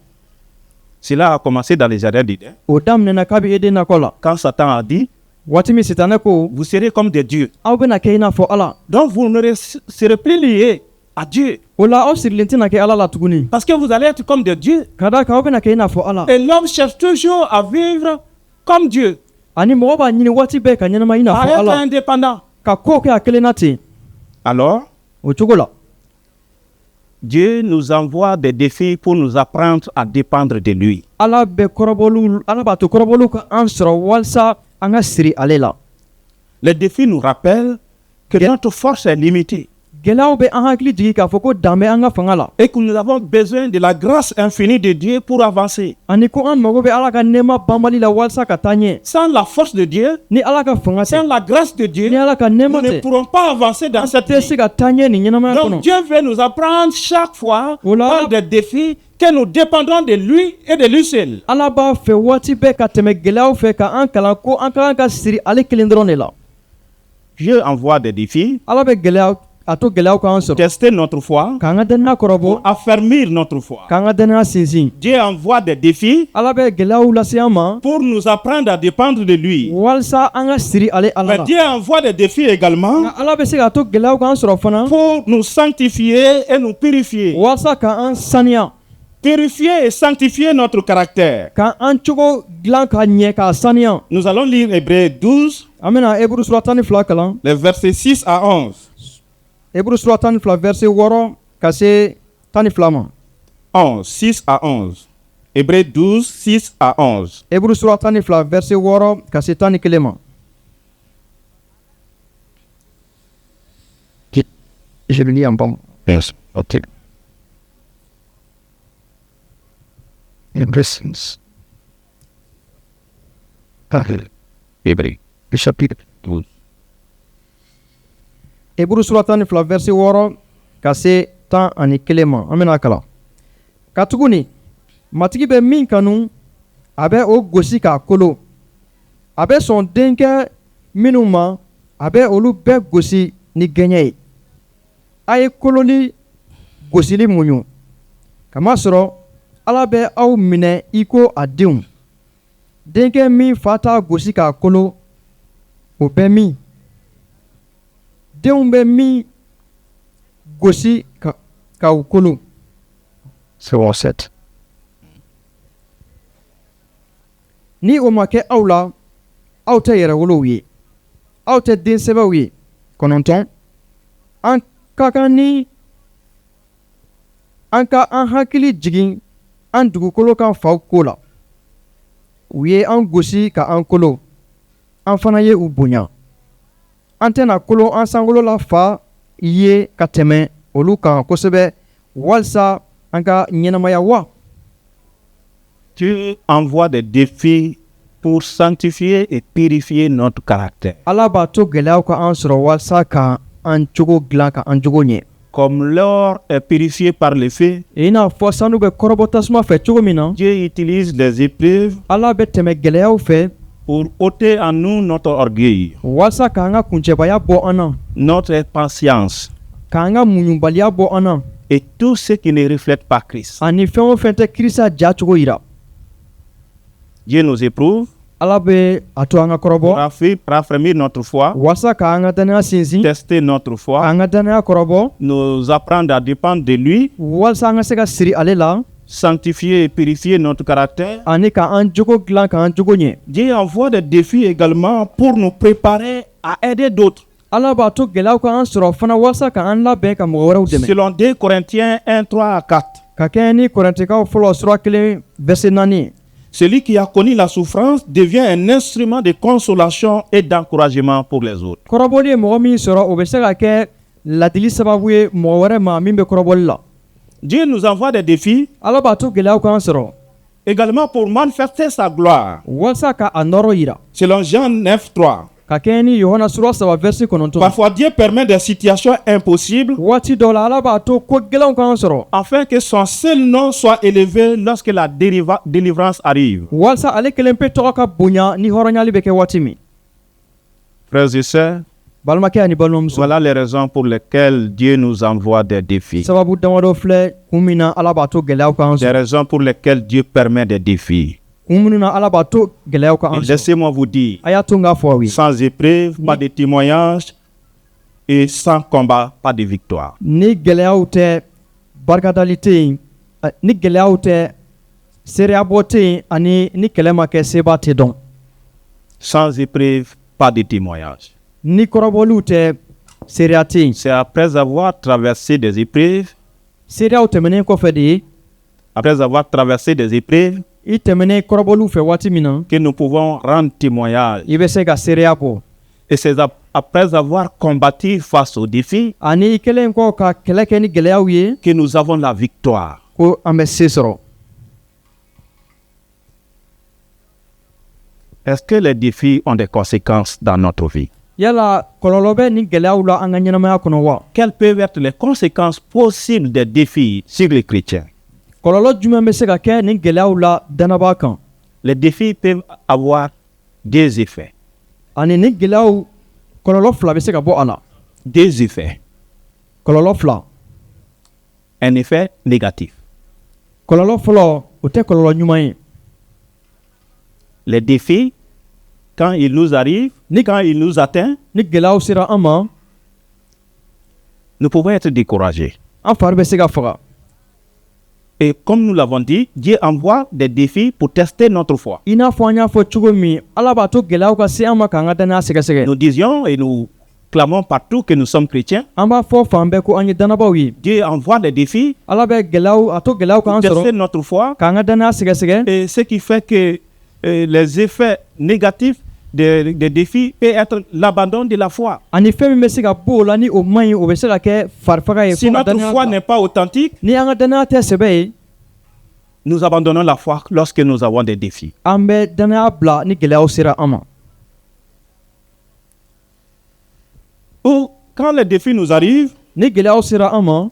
Cela a commencé dans les jardins d'Éden. o daminɛna kabi eden nakɔ la. Quand Satan a dit, waati min sitanɛ ko vous serez comme des dieux. aw bɛna kɛ i n'a fɔ ala. Donc vous ne serez plus liés à Dieu. o la aw sirilen tɛna kɛ Ala la tuguni Parce que vous allez être comme des dieux. ka d'a kan aw bɛna kɛ i n'a fɔ Ala Et l'homme cherche toujours à vivre comme Dieu, ani mɔgɔ b'a ɲini waati bɛɛ ka ɲɛnama i n'a à fɔ être Ala indépendant. ka kow kɛ a kelen na ten Alors, o cogo la Dieu nous envoie des défis pour nous apprendre à dépendre de lui. Ala b'a to kɔrɔbɔliw ka an sɔrɔ walasa an ka siri ale la Les défis nous rappellent que notre force est limitée gɛlɛyaw bɛ an hakili jigi k'a fɔ ko dan bɛ an ka fanga la et que nous avons besoin de la grâce infinie de Dieu pour avancer. ani ko an mago bɛ Ala ka nɛɛma banbali la walasa ka taa ɲɛ Sans la force de Dieu, ni Ala ka fanga sans tɛ la grâce de Dieu, ni Ala ka nous nɛɛma ne tɛ pourrons pas avancer dans an cette tɛ se vie. ka taa ɲɛ nin ɲɛnamaya Donc kɔnɔ Dieu veut nous apprendre chaque fois Voilà. par des défis que nous dépendons de lui et de lui seul. Ala b'a fɛ waati bɛɛ ka tɛmɛ gɛlɛyaw fɛ ka an kalan ko an ka kan ka siri ale kelen dɔrɔn de la Dieu envoie des défis, Ala bɛ gɛlɛya a to gɛlɛyaw k'an sɔrɔ tester notre foi, k'an ka dannaya kɔrɔbɔ pour affermir notre foi. k'an ka dannaya sinsin Dieu envoie des défis Ala bɛ gɛlɛyaw lase an ma pour nous apprendre à dépendre de lui. walasa an ka siri ale Ala Mais la Dieu envoie des défis également nka Ala bɛ se k'a to gɛlɛyaw k'an sɔrɔ fana pour nous sanctifier et nous purifier. walasa k'an saniya Purifier et sanctifier notre caractère. k'an cogo dilan ka ɲɛ k'a saniya Nous allons lire Hébreux 12, an bɛna Hébreux sura 12 kalan les versets 6 à 11. Hébreux sura 12 verset 6 ka se 12 ma 11, 6 à 11. Hébreux 12, 6 à 11. Hébreux sura 12 verset 6 ka se 11 ma je le lis en bon Yes, okay. Impressions. Hébreux. Le chapitre 12. Hébreux sura 12 verset 6 ka se 11 ma an bɛna kalan ka tuguni matigi bɛ min kanu a bɛ o gosi k'a kolo a bɛ sɔn denkɛ minnu ma a bɛ olu bɛɛ gosi ni gɛɲɛ ye a ye kololi gosili muɲu kamasɔrɔ Ala bɛ aw minɛ i ko a denw denkɛ min fa t'a gosi k'a kolo o bɛ min denw bɛ min gosi k'aw kolo Second 7. ni o ma kɛ aw la aw tɛ yɛrɛwolow ye aw tɛ densɛbɛw ye 9 an ka kan ni an ka an hakili jigin an dugukolo kan faw ko la u ye an gosi ka an kolo an fana ye u bonya an tɛna kolo an sankolo la fa ye ka tɛmɛ olu kan kosɛbɛ walasa an ka ɲɛnamaya wa Dieu envoie des défis pour sanctifier et purifier notre caractère. Ala b'a to gɛlɛyaw ka an sɔrɔ walasa ka an cogo dilan ka an cogo ɲɛ Comme l'or est purifié par le feu, i n'a fɔ sanu bɛ kɔrɔbɔ tasuma fɛ cogo min na Dieu utilise les épreuves Ala bɛ tɛmɛ gɛlɛyaw fɛ pour ôter en nous notre orgueil, walasa k'an ka kuncɛbaya bɔ an na notre impatience k'an ka muɲubaliya bɔ an na et tout ce qui ne reflète pas Christ. ani fɛn o fɛn tɛ Kirisa ja cogo yira Dieu nous éprouve Ala bɛ a to an ka pour kɔrɔbɔ affermir notre foi, walasa k'an ka dannaya sinsin tester notre foi, k'an ka dannaya kɔrɔbɔ nous apprendre à dépendre de lui, walasa an ka se ka siri ale la sanctifier et purifier notre caractère. ani k'an jogo dilan k'an jogo ɲɛ Dieu envoie des défis également pour nous préparer à aider d'autres. Ala b'a to gɛlɛyaw ka an sɔrɔ fana walasa k'an labɛn ka mɔgɔ wɛrɛw dɛmɛ Selon 2 Corinthiens 1, 3 à 4. ka kɛɲɛ ni Korintikaw fɔlɔ sura 1 verset 4 Celui qui a connu la souffrance devient un instrument de consolation et d'encouragement pour les autres. kɔrɔbɔli ye mɔgɔ min sɔrɔ o bɛ se ka kɛ ladili sababu ye mɔgɔ wɛrɛ ma min bɛ kɔrɔbɔli la Dieu nous envoie des défis Ala b'a to gɛlɛyaw k'an sɔrɔ également pour manifester sa gloire. walasa ka a nɔrɔ yira Selon Jean 9, 3. ka kɛɲɛ ni Yohana sura 3 verset 9 Parfois Dieu permet des situations impossibles waati dɔw la Ala b'a to ko gɛlɛnw k'an sɔrɔ afin que son seul nom soit élevé lorsque la délivrance arrive. walasa ale kelen pe tɔgɔ ka bonya ni hɔrɔnyali bɛ kɛ waati min Frères et sœurs, balimakɛ ani balimamuso voilà les raisons pour lesquelles Dieu nous envoie des défis. sababu damadɔ filɛ kun min na Ala b'a to gɛlɛyaw k'an Des sɔrɔ raisons pour lesquelles Dieu permet des défis. kun minnu na Ala b'a to gɛlɛyaw k'an Et sɔrɔ laissez-moi vous dire, a y'a to n k'a fɔ aw ye sans épreuve, pas de témoignage, et sans combat, pas de victoire. ni gɛlɛyaw tɛ barikadali tɛ yen ni gɛlɛyaw tɛ seereyabɔ tɛ yen ani ni kɛlɛ ma kɛ seba tɛ dɔn. Sans épreuve, pas de témoignage. Ni kɔrɔbɔliw tɛ seereya tɛ yen. C'est après avoir traversé des épreuves, seereyaw tɛmɛnen kɔfɛ de ye, après avoir traversé des épreuves, i tɛmɛnen kɔrɔbɔliw fɛ waati min na, que nous pouvons rendre témoignage. i bɛ se ka seereya bɔ. Et c'est après avoir combattu face aux défis ani i kɛlen kɔ ka kɛlɛ kɛ ni gɛlɛyaw ye, que nous avons la victoire. ko an bɛ se sɔrɔ. Est-ce que les défis ont des conséquences dans notre vie? Yala kɔlɔlɔ bɛ ni gɛlɛyaw la an ka ɲɛnamaya kɔnɔ wa? Quelles peuvent être les conséquences possibles des défis sur les chrétiens? kɔlɔlɔ jumɛn bɛ se ka kɛ ni gɛlɛyaw la danaba kan? Les défis peuvent avoir deux effets. ani ni gɛlɛyaw kɔlɔlɔ fila bɛ se ka bɔ a la. Deux effets. kɔlɔlɔ fila. Un effet négatif. kɔlɔlɔ fɔlɔ o tɛ kɔlɔlɔ ɲuman ye. Les défis, quand ils nous arrivent, quand ils nous atteignent, ni gɛlɛyaw sera an ma, nous pouvons être découragés. an fari bɛ se ka faga. Et comme nous l'avons dit, Dieu envoie des défis pour tester notre foi. i n'a fɔ an y'a fɔ cogo min, ala b'a to gɛlɛyaw ka se an ma k'an ka danaya sɛgɛsɛgɛ. Nous disions et nous clamons partout que nous sommes chrétiens. an b'a fɔ fan bɛɛ ko an ye dannabaw ye. Dieu envoie des défis ala bɛ gɛlɛyaw a to gɛlɛyaw pour k'an tester sɔrɔ notre foi. k'an ka danaya sɛgɛsɛgɛ. Et ce qui fait que les effets négatifs des défis peuvent être l'abandon de la foi. ani fɛn min bɛ se ka bɔ o la ni o man ɲi o bɛ se ka kɛ farifaga ye. Si fo ka notre danaya foi ta. n'est pas authentique, ni an ka danaya tɛ sɛbɛ ye, nous abandonnons la foi lorsque nous avons des défis. an bɛ danaya bila ni gɛlɛyaw sera an ma. Ou quand les défis nous arrivent, ni gɛlɛyaw sera an ma,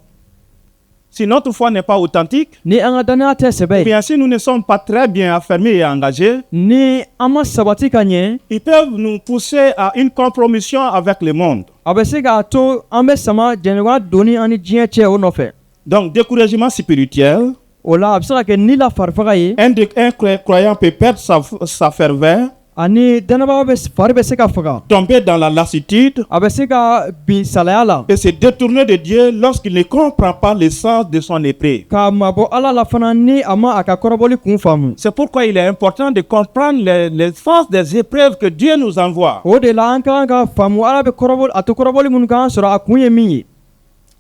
si notre foi n'est pas authentique, ni an ka danaya tɛ sɛbɛ ye, bien si nous ne sommes pas très bien affermés et engagés, ni an ma sabati ka ɲɛ, ils peuvent nous pousser à une compromission avec le monde. a bɛ se k'a to an bɛ sama jɛɲɔgɔnya donni an ni diɲɛ cɛ o nɔfɛ. Donc, découragement spirituel, o la a bɛ se ka kɛ ni la farifaga ye, un croyant peut perdre sa ferveur, ani dannabaga fari bɛ se ka faga, tomber dans la lassitude a bɛ se ka bin salaya la, et se détourner de Dieu lorsqu'il ne comprend pas le sens de son épreuve. k'a mabɔ ala la fana ni a ma a ka kɔrɔbɔli kun faamu. C'est pourquoi il est important de comprendre les sens des épreuves que Dieu nous envoie. o de la an ka kan ka faamu ala bɛ kɔrɔbɔli a to kɔrɔbɔli minnu k'an sɔrɔ a kun ye min ye.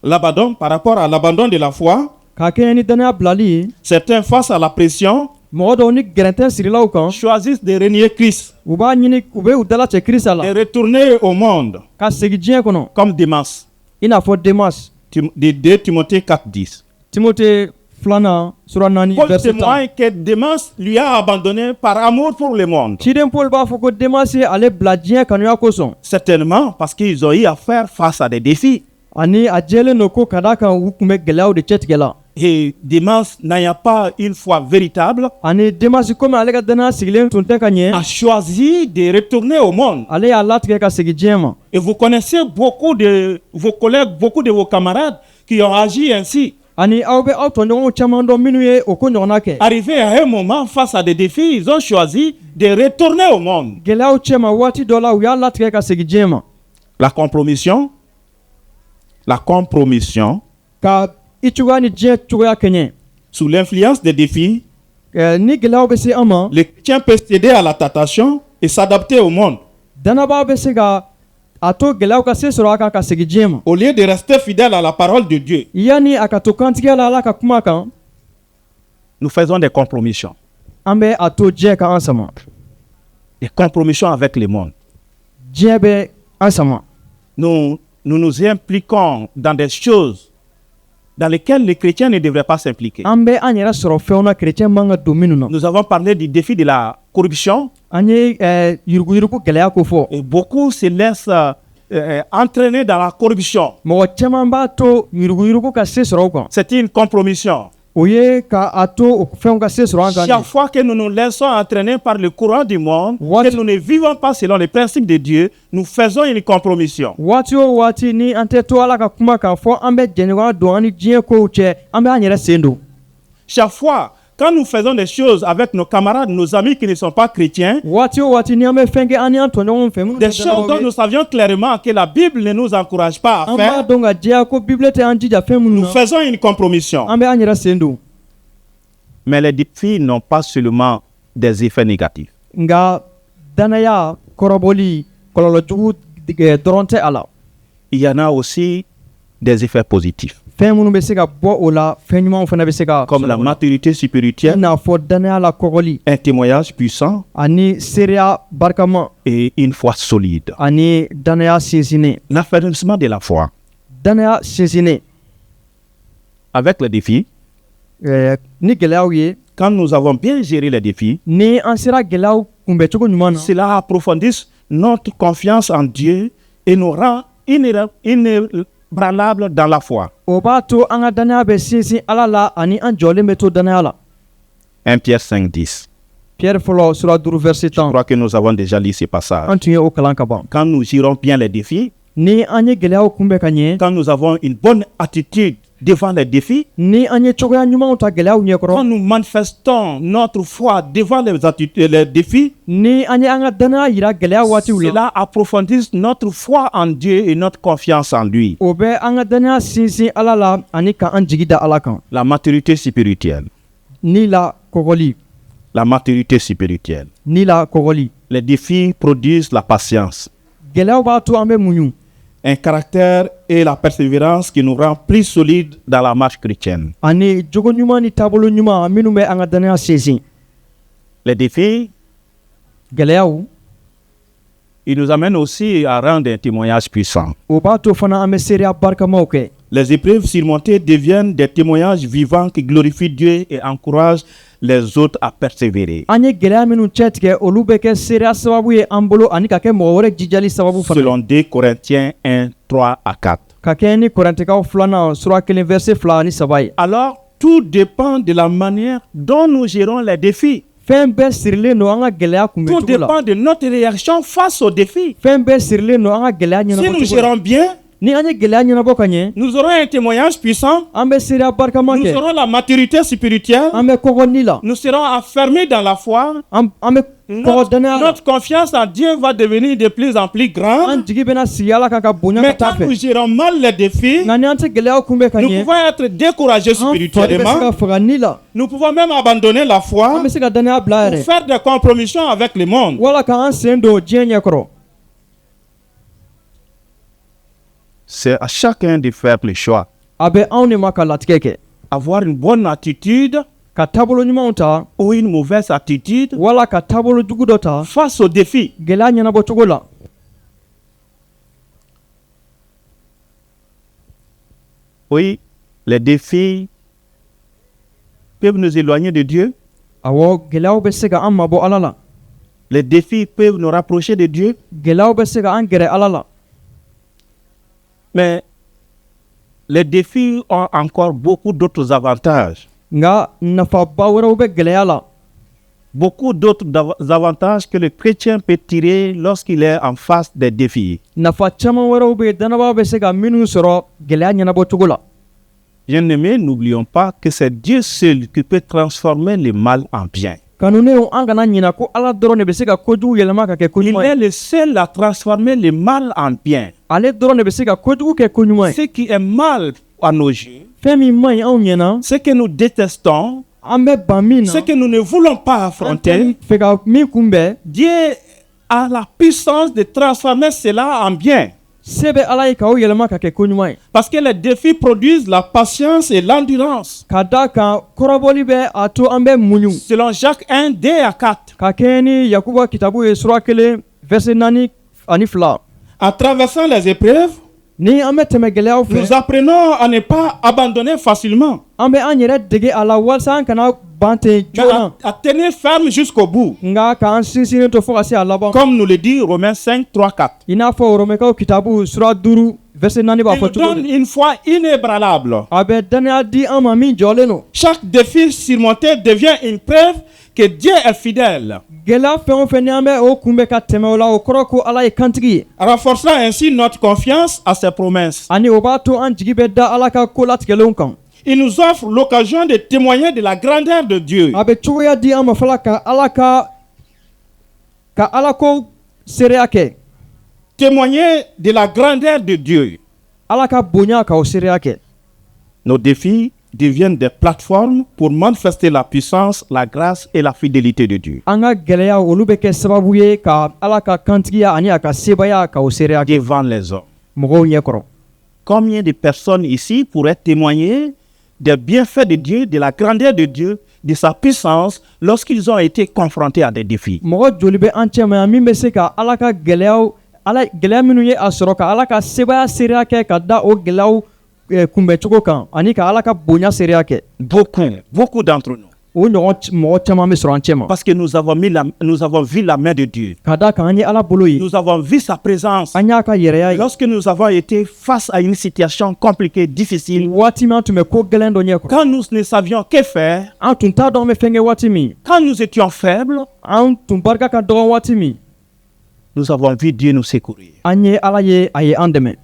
L'abandon, par rapport à l'abandon de la foi, k'a kɛɲɛ ni danaya bilali ye, certains face à la pression mɔgɔ dɔw ni gɛrɛntɛ sirilaw kan, choisissent de renier Christ u b'a ɲini u bɛ u dala cɛ kirisa la et retourner au monde, ka segin diɲɛ kɔnɔ comme Démas. i n'a fɔ demas. De 2 Timothée 4:10. timote filanan sura 4 Paul verset 10. témoigne que Démas lui a abandonné par amour pour le monde. ciden paul b'a fɔ ko demas ye ale bila diɲɛ kanuya kosɔn, Certainement parce qu'ils ont eu à faire face à des défis. ani a jɛlen don ko ka d'a kan u tun bɛ gɛlɛyaw de cɛtigɛ la. Et Démas, n'ayant pas une foi véritable, ani demas komi ale ka danaya sigilen tun tɛ ka ɲɛ, a choisi de retourner au monde. ale y'a latigɛ ka segin diɲɛ ma. Et vous connaissez beaucoup de vos collègues, beaucoup de vos camarades qui ont agi ainsi. ani aw bɛ aw tɔɲɔgɔnw caman dɔn minnu ye o ko ɲɔgɔnna kɛ. Arrivés à un moment face à des défis, ils ont choisi de retourner au monde. gɛlɛyaw cɛma waati dɔ la u y'a latigɛ ka segin diɲɛ ma. La compromission, ka i cogoya ni diɲɛ cogoya kɛɲɛ. sous l'influence des défis, ni gɛlɛyaw bɛ se an ma, le chrétien peut céder à la tentation et s'adapter au monde. dannabaga bɛ se ka a to gɛlɛyaw ka se sɔrɔ a kan ka segin diɲɛ ma. Au lieu de rester fidèle à la parole de Dieu, yanni a ka to kantigɛ la ala ka kuma kan, nous faisons des compromissions. an bɛ a to diɲɛ ka an sama. Des compromissions avec le monde. diɲɛ bɛ an sama. Nous nous impliquons dans des choses dans lesquelles les chrétiens ne devraient pas s'impliquer. an bɛ an yɛrɛ sɔrɔ fɛnw na kerecɛn man ka don minnu na. Nous avons parlé du défi de la corruption. an ye yuruguyurugu gɛlɛya ko fɔ. Et beaucoup se laissent entraîner dans la corruption. mɔgɔ caman b'a to yuruguyurugu ka se sɔrɔ u kan. C'est une compromission. o ye ka a to o fɛnw ka se sɔrɔ an kan Chaque de. fois que nous nous laissons entraîner par le courant du monde, What? que nous ne vivons pas selon les principes de Dieu, nous faisons une compromission. waati o waati ni an tɛ to ala ka kuma kan fɔ an bɛ jɛɲɔgɔnya don an ni diɲɛ kow cɛ, an bɛ an yɛrɛ sen don. Chaque fois Quand nous faisons des choses avec nos camarades, nos amis qui ne sont pas chrétiens, waati o waati ni an bɛ fɛn kɛ an ni an tɔɲɔgɔnw fɛ minnu des tɛ choses dalaw dont ye, nous savions clairement que la Bible ne nous encourage pas à an b'a faire, dɔn ka jɛya ko bibile tɛ an jija fɛn minnu nous na, faisons une compromission. an bɛ an yɛrɛ sen don. Mais les défis n'ont pas seulement des effets négatifs. Nka danaya kɔrɔbɔli kɔlɔlɔjugu dɔrɔn tɛ a la. Il y en a aussi des effets positifs, Fɛn minnu bɛ se ka bɔ o la, fɛn ɲumanw fana bɛ se ka comme la sɔrɔ o la. maturité I spirituelle, n'a fɔ danaya la kɔgɔli un témoignage puissant ani seereya barikama et une foi solide. ani danaya sinsinnen. L'affermissement de la foi. Danaya sinsinnen Avec les défis, ni gɛlɛyaw ye, quand nous avons bien géré les défis, ni an sera gɛlɛyaw kunbɛcogo ɲuman na, cela approfondit notre confiance en Dieu et nous rend inébranlables dans la foi. o b'a to an ka danaya bɛ sinsin Ala la ani an jɔlen bɛ to danaya la. 1 Pierre 5:10. Pierre fɔlɔ sura 5 verset Je 10. crois que nous avons déjà lu ce passage. An tun ye o kalan ka ban. Quand nous gérons bien les défis, Ni an ye gɛlɛyaw kunbɛn ka ɲɛ, quand nous avons une bonne attitude devant les défis, ni an ye cogoya ɲumanw ta gɛlɛyaw quand ɲɛkɔrɔ, nous manifestons notre foi devant les défis, ni an ye an ka danaya yira gɛlɛya waatiw la, cela approfondit notre foi en Dieu et notre confiance en lui. o bɛ an ka danaya sinsin Ala la ani ka an jigi da Ala kan. La maturité spirituelle. Ni la kɔgɔli, La maturité spirituelle. ni la kɔgɔli. Les défis produisent la patience, Gɛlɛyaw b'a to an bɛ muɲu, un caractère et la persévérance qui nous rend plus solides dans la marche chrétienne. ani jogo ɲuman ni taabolo ɲuman minnu bɛ an ka danaya sinsin. Les défis, Gɛlɛyaw ils nous amènent aussi à rendre un témoignage puissant. o b'a to fana an bɛ seereya barikamaw kɛ. Les épreuves surmontées deviennent des témoignages vivants qui glorifient Dieu et encouragent les autres à persévérer. An ye gɛlɛya minnu cɛ tigɛ olu bɛ kɛ seereya sababu ye an bolo ani ka kɛ mɔgɔ wɛrɛ jijali sababu fana ye. Selon 2 Corinthiens 1, 3 à 4. Ka kɛ ni Korintikaw 2 sura 1 verset 2 ni 3 ye. Alors, tout dépend de la manière dont nous gérons les défis. Fɛn bɛɛ sirilen don an ka gɛlɛya Tout kunbɛcogo la. dépend de notre réaction face aux défis. Fɛn bɛɛ sirilen don an ka gɛlɛya Si nous ɲɛnabɔcogo la. gérons bien, Ni an ye gɛlɛya ɲɛnabɔ ka ɲɛ, nous aurons un témoignage puissant, an bɛ seereya barikama nous kɛ, aurons la maturité spirituelle, an bɛ kɔgɔ ni la, nous serons affermis dans la foi. an bɛ kɔgɔ danaya la. Notre confiance en Dieu va devenir de plus en plus grande. An jigi bɛna sigi Ala kan ka bonya Mais ka taa quand nous fɛ. gérons mal les défis, Nka ni an tɛ gɛlɛyaw kunbɛn ka nous ɲɛ, pouvons être découragés an fari bɛ se ka spirituellement. faga ni la. Nous pouvons même abandonner la An foi bɛ se ka danaya bila pour yɛrɛ, faire des compromissions avec le monde. wala k'an sen don diɲɛ ɲɛkɔrɔ. C'est à chacun de faire le choix. A bɛ anw de ma ka latigɛ kɛ. Avoir une bonne attitude Ka taabolo ɲumanw ta, ou une mauvaise attitude wala ka taabolo jugu dɔ ta, face aux défis. gɛlɛya ɲɛnabɔcogo la. Oui, les défis peuvent nous éloigner de Dieu. Awɔ, gɛlɛyaw bɛ se ka an mabɔ Ala la. Les défis peuvent nous rapprocher de Dieu. Gɛlɛyaw bɛ se ka an gɛrɛ Ala la. Mais les défis ont encore beaucoup d'autres avantages. Nka nafaba wɛrɛw bɛ gɛlɛya la. Beaucoup d'autres avantages que le chrétien peut tirer lorsqu'il est en face des défis. Nafa caman wɛrɛw bɛ yen danaba bɛ se ka minnu sɔrɔ gɛlɛya ɲɛnabɔcogo la. Bien-aimés, n'oublions pas que c'est Dieu seul qui peut transformer le mal en bien. Kanunew an kana ɲina ko Ala dɔrɔn de bɛ se ka kojugu yɛlɛma ka kɛ Il koɲuman est ye. le seul à transformer le mal en bien. Ale dɔrɔn de bɛ se ka kojugu kɛ koɲuman ye. Ce qui est mal à nos yeux, Fɛn min man ɲi anw ɲɛna, ce que nous détestons, an bɛ ban min na, ce que nous ne voulons pas an affronter, tɛ fɛ ka min kunbɛn, Dieu a la puissance de transformer cela en bien. se bɛ Ala ye k'aw yɛlɛma ka kɛ koɲuman ye. Parce que les défis produisent la patience et l'endurance. Ka da kan kɔrɔbɔli bɛ a to an bɛ muɲu. Selon Jacques 1, 2 à 4. Ka kɛɲɛ ni Yakuba kitabu ye sura 1 verset 4 ani 2. En traversant les épreuves, Ni an bɛ tɛmɛ gɛlɛyaw nous fɛ, apprenons à ne pas abandonner facilement, an bɛ an yɛrɛ dege a la walasa an kana ban ten mais joona. à tenir ferme jusqu'au bout. Nka k'an sinsinnen to fo ka se a laban. Comme nous le dit Romains 5, 3, 4. I n'a fɔ Romɛkaw kitabu sura 5 verset 4 b'a Il fɔ nous cogo donne di. une foi inébranlable. A bɛ danaya di an ma min jɔlen don. Chaque défi surmonté devient une preuve que Dieu est fidèle, Gɛlɛya fɛn o fɛn ni an bɛ o kunbɛn ka tɛmɛ o la, o kɔrɔ ko Ala ye kantigi ye. renforçant ainsi notre confiance à ses promesses. Ani o b'a to an jigi bɛ da Ala ka ko latigɛlenw kan. Il nous offre l'occasion de témoigner de la grandeur de Dieu. a bɛ cogoya di an ma fɔlɔ ka ala ko seereya kɛ, Témoigner de la grandeur de Dieu. ala ka bonya k'aw seereya kɛ. Nos défis deviennent des plateformes pour manifester la puissance, la grâce et la fidélité de Dieu An ka gɛlɛya olu bɛ kɛ sababu ye ka ala ka kantigiya ani a ka sebaya k'aw seereya kɛ devant les hommes. mɔgɔw ɲɛkɔrɔ. Combien de personnes ici pourraient témoigner des bienfaits de Dieu, de la grandeur de Dieu, de sa puissance lorsqu'ils ont été confrontés à des défis? mɔgɔ joli bɛ an cɛ ma yan min bɛ se ka ala ka gɛlɛya minnu ye a sɔrɔ ka ala ka sebaya seereya kɛ ka da o gɛlɛyaw kunbɛcogo kan ani ka ala ka bonya seereya kɛ. Beaucoup d'entre nous. o ɲɔgɔn mɔgɔ caman bɛ sɔrɔ an cɛ ma. Parce que nous avons vu la main de Dieu. ka da kan an ye ala bolo ye, Nous avons vu sa présence. an y'a ka yɛrɛya ye. Lorsque nous avons été face à une situation compliquée, difficile, waati min an tun bɛ ko gɛlɛn dɔ ɲɛkɔrɔ, quand nous ne savions que faire, an tun t'a dɔn an bɛ fɛn kɛ waati min, quand nous étions faibles, an tun barika ka dɔgɔ waati min, nous avons vu Dieu nous secourir. an ye ala ye a ye an dɛmɛ.